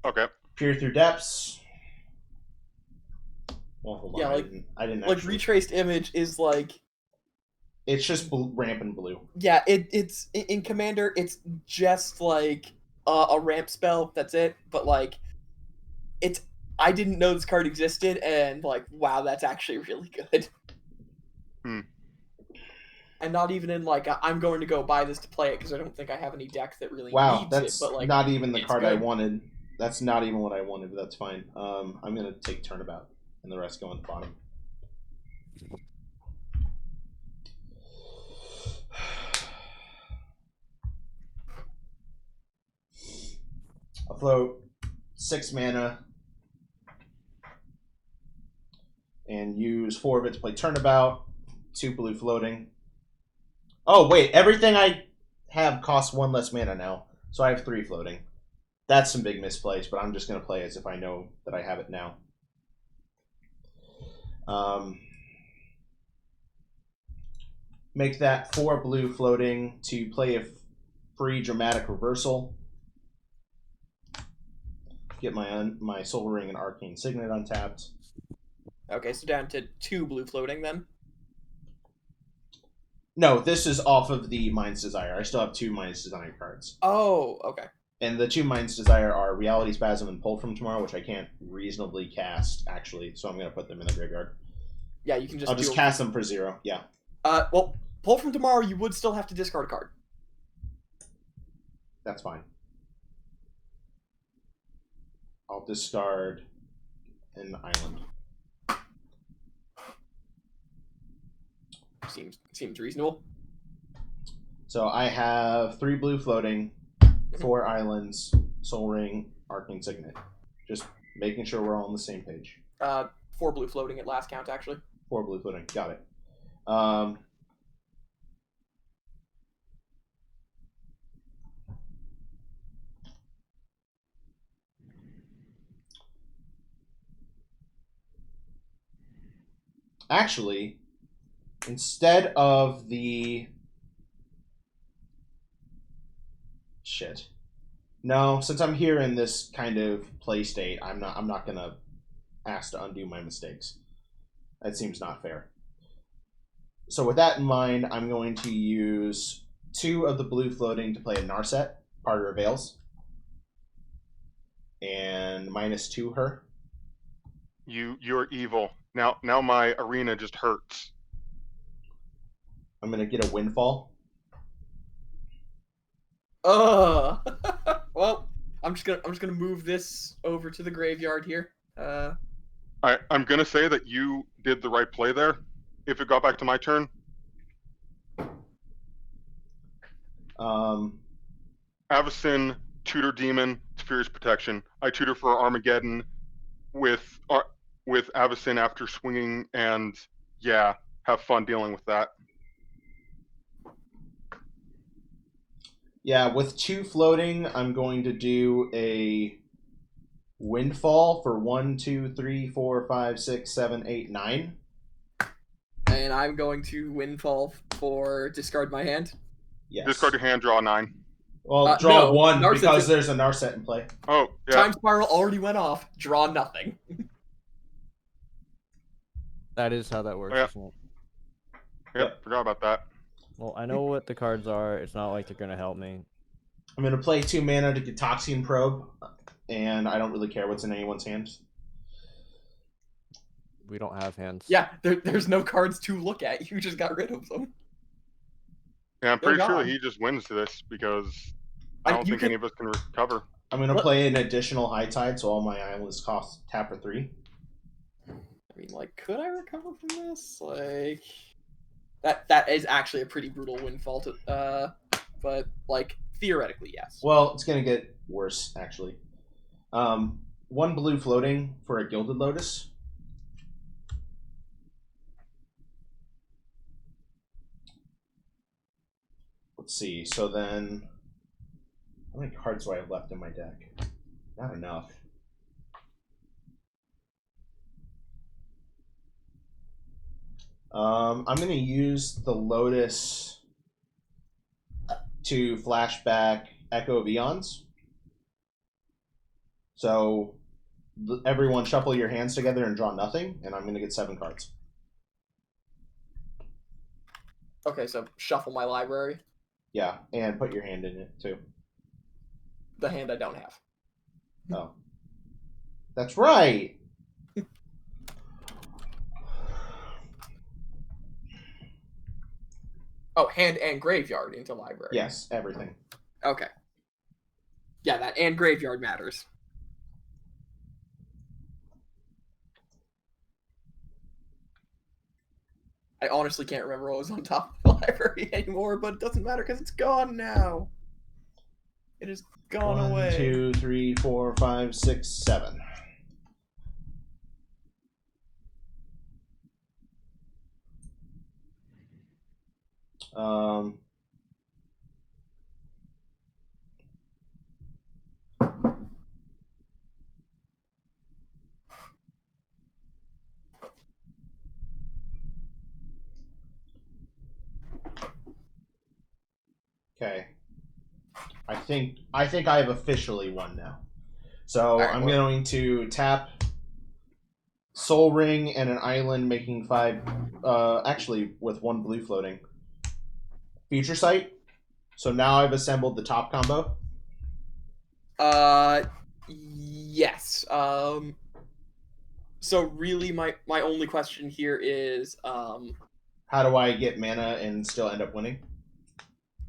Okay. Peer through depths. Well, hold on. Yeah, I didn't actually... retraced image is It's just rampant blue. Yeah, it's in Commander. It's just a ramp spell. That's it. But it's. I didn't know this card existed, and wow, that's actually really good. And not even in I'm going to go buy this to play it because I don't think I have any deck that really needs that's it. But not even the card good. I wanted. That's not even what I wanted, but that's fine. I'm gonna take Turnabout, and the rest go on the bottom. I'll float 6 mana and use 4 of it to play Turnabout. 2 blue floating. Oh wait, everything I have costs 1 less mana now, so I have 3 floating. That's some big misplays, but I'm just gonna play as if I know that I have it now. Make that 4 blue floating to play a free Dramatic Reversal. Get my Soul Ring and Arcane Signet untapped. Okay, so down to 2 blue floating then. No, this is off of the Mind's Desire. I still have 2 Mind's Desire cards. Oh, okay. And the 2 Mind's Desire are Reality Spasm and Pull from Tomorrow, which I can't reasonably cast, actually, so I'm going to put them in the graveyard. Yeah, you can just I'll just cast them for 0, yeah. Well, Pull from Tomorrow, you would still have to discard a card. That's fine. I'll discard an island. Seems reasonable. So I have 3 blue floating, 4 islands, Soul Ring, Arcane Signet. Just making sure we're all on the same page. 4 blue floating at last count, actually. 4 blue floating, got it. Actually, instead of the shit. No, since I'm here in this kind of play state, I'm not gonna ask to undo my mistakes. That seems not fair. So with that in mind, I'm going to use 2 of the blue floating to play a Narset, Parter of Veils. And -2 her. You're evil. Now my arena just hurts. I'm gonna get a Windfall. Well, I'm just gonna move this over to the graveyard here. I'm gonna say that you did the right play there. If it got back to my turn, Avacyn, Tutor Demon, Furious Protection. I tutor for Armageddon with Avacyn after swinging, and yeah, have fun dealing with that. Yeah, with 2 floating, I'm going to do a Windfall for 1, 2, 3, 4, 5, 6, 7, 8, 9. And I'm going to Windfall for discard my hand. Yes. Discard your hand, draw 9. Well, draw no, 1 Narset because is- there's a Narset in play. Oh, yeah. Time Spiral already went off. Draw nothing. That is how that works. Yeah. Isn't it? Yep, forgot about that. Well, I know what the cards are. It's not like they're gonna help me. I'm going to play 2 mana to get Toxian Probe, and I don't really care what's in anyone's hands. We don't have hands. Yeah, there's no cards to look at. You just got rid of them. Yeah, I'm They're pretty sure gone. that he just wins this because I don't You think can- any of us can recover. I'm going to What? play an additional High Tide, so all my islands cost tap for 3. I mean, like, could I recover from this? Like, that is actually a pretty brutal windfall to, but like theoretically, yes. Well, it's going to get worse, actually. 1 blue floating for a Gilded Lotus. Let's see. So then, how many cards do I have left in my deck? Not enough. I'm going to use the Lotus to flashback Echo of Eons. So everyone shuffle your hands together and draw nothing, and I'm going to get 7 cards. Okay, so shuffle my library. Yeah, and put your hand in it too. The hand I don't have. Oh. That's right! Oh, hand and graveyard into library. Yes, everything. Okay. Yeah, that and graveyard matters. I honestly can't remember what was on top of the library anymore, but it doesn't matter because it's gone now. It is gone 1, away. 2, 3, 4, 5, 6, 7. Okay. I think I have officially won now. So Alright, I'm well- going to tap Soul Ring and an island, making 5. Actually, with 1 blue floating. Future Sight. So now I've assembled the top combo. Yes. So really, my only question here is, How do I get mana and still end up winning?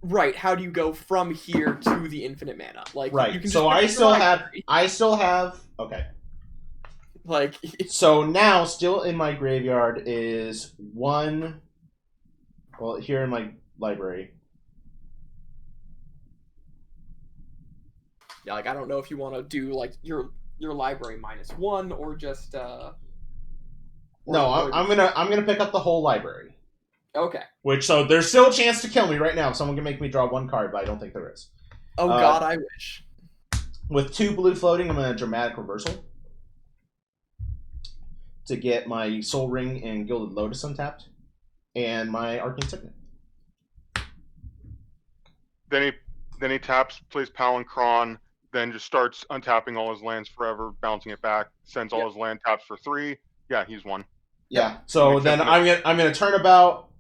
right? How do you go from here to the infinite mana? Like, Right. You can So just pick I your still have. library. Okay. Like, So now, still in my graveyard is 1. Well, here in my library. yeah, like I don't know if you want to do like your library -1 or just No, I'm gonna pick up the whole library. Okay. Which, so there's still a chance to kill me right now. Someone can make me draw 1 card, but I don't think there is. Oh God, I wish. With 2 blue floating, I'm gonna Dramatic Reversal to get my Soul Ring and Gilded Lotus untapped, and my Arcane Signet. Then he taps, plays Palancron, then just starts untapping all his lands forever, bouncing it back, sends all Yep. his land taps for 3. Yeah, he's won. Yeah. So Makes then sense. I'm gonna turn about,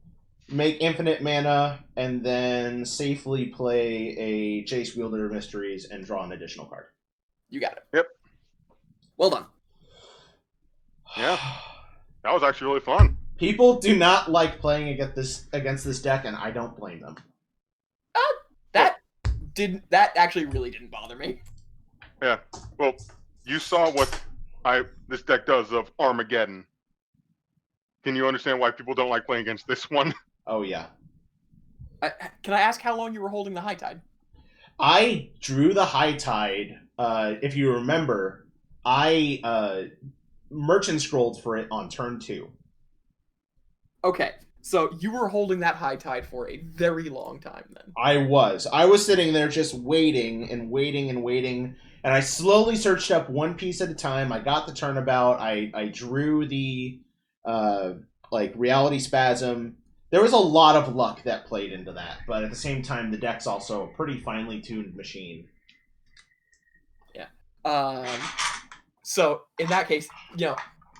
make infinite mana, and then safely play a Jace Wielder of Mysteries and draw an additional card. You got it. Yep. Well done. Yeah. That was actually really fun. People do not like playing against this deck, and I don't blame them. that actually really didn't bother me. Yeah. Well, you saw what this deck does of Armageddon. Can you understand why people don't like playing against this one? Oh yeah. Can I ask how long you were holding the High Tide? I drew the High Tide. If you remember, I merchant scrolled for it on turn 2. Okay, so you were holding that High Tide for a very long time then. I was sitting there just waiting and waiting and waiting, and I slowly searched up one piece at a time. I got the turnabout. I drew the reality spasm. There was a lot of luck that played into that, but at the same time, the deck's also a pretty finely tuned machine. Yeah. So in that case,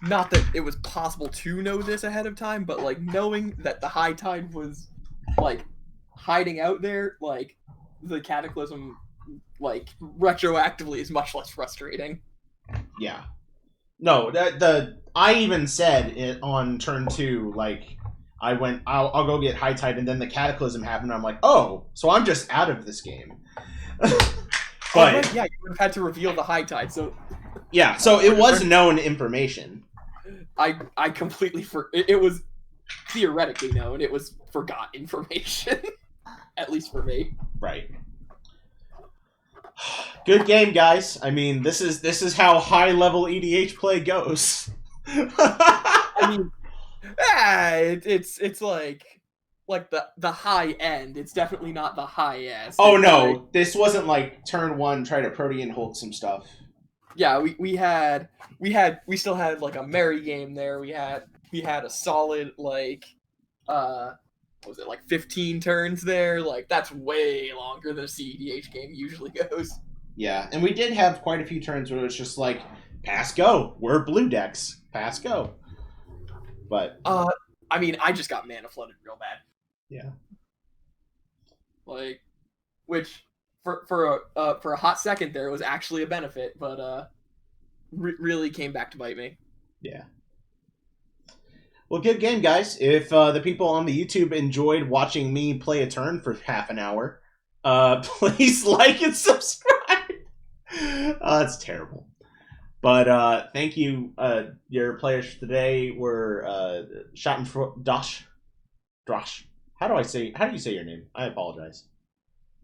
not that it was possible to know this ahead of time, but like knowing that the High Tide was like hiding out there, like the Cataclysm, like retroactively is much less frustrating. Yeah. No, I even said it on turn 2, like I went, I'll go get High Tide, and then the Cataclysm happened. I'm like, oh, so I'm just out of this game. But right, yeah, you would have had to reveal the High Tide, so yeah, so it was known information. I completely it was theoretically known. It was forgot information, at least for me. Right. Good game, guys. I mean, this is how high level EDH play goes. I mean, it's like the high end. It's definitely not the highest. Oh it's no, like, this wasn't like turn 1 try to Protean hold some stuff. Yeah, we still had like a merry game there. We had a solid like what was it, like 15 turns there? Like that's way longer than a CEDH game usually goes. Yeah, and we did have quite a few turns where it was just like pass go. We're blue decks. Pass go. But I mean, I just got mana flooded real bad. yeah. Like, which for a hot second there was actually a benefit, but really came back to bite me. Yeah. Well, good game, guys. If the people on the YouTube enjoyed watching me play a turn for half an hour, please like and subscribe. That's terrible. But thank you. Your players today were Dosh. How do you say your name? I apologize.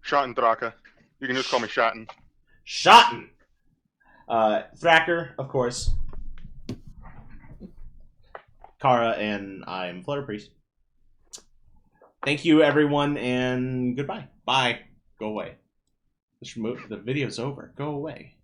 Shotten Draka. You can just call me Shotten. Shotten. Thacker, of course. Kara, and I'm Flutter Priest. Thank you, everyone, and goodbye. Bye. Go away. The video's over. Go away.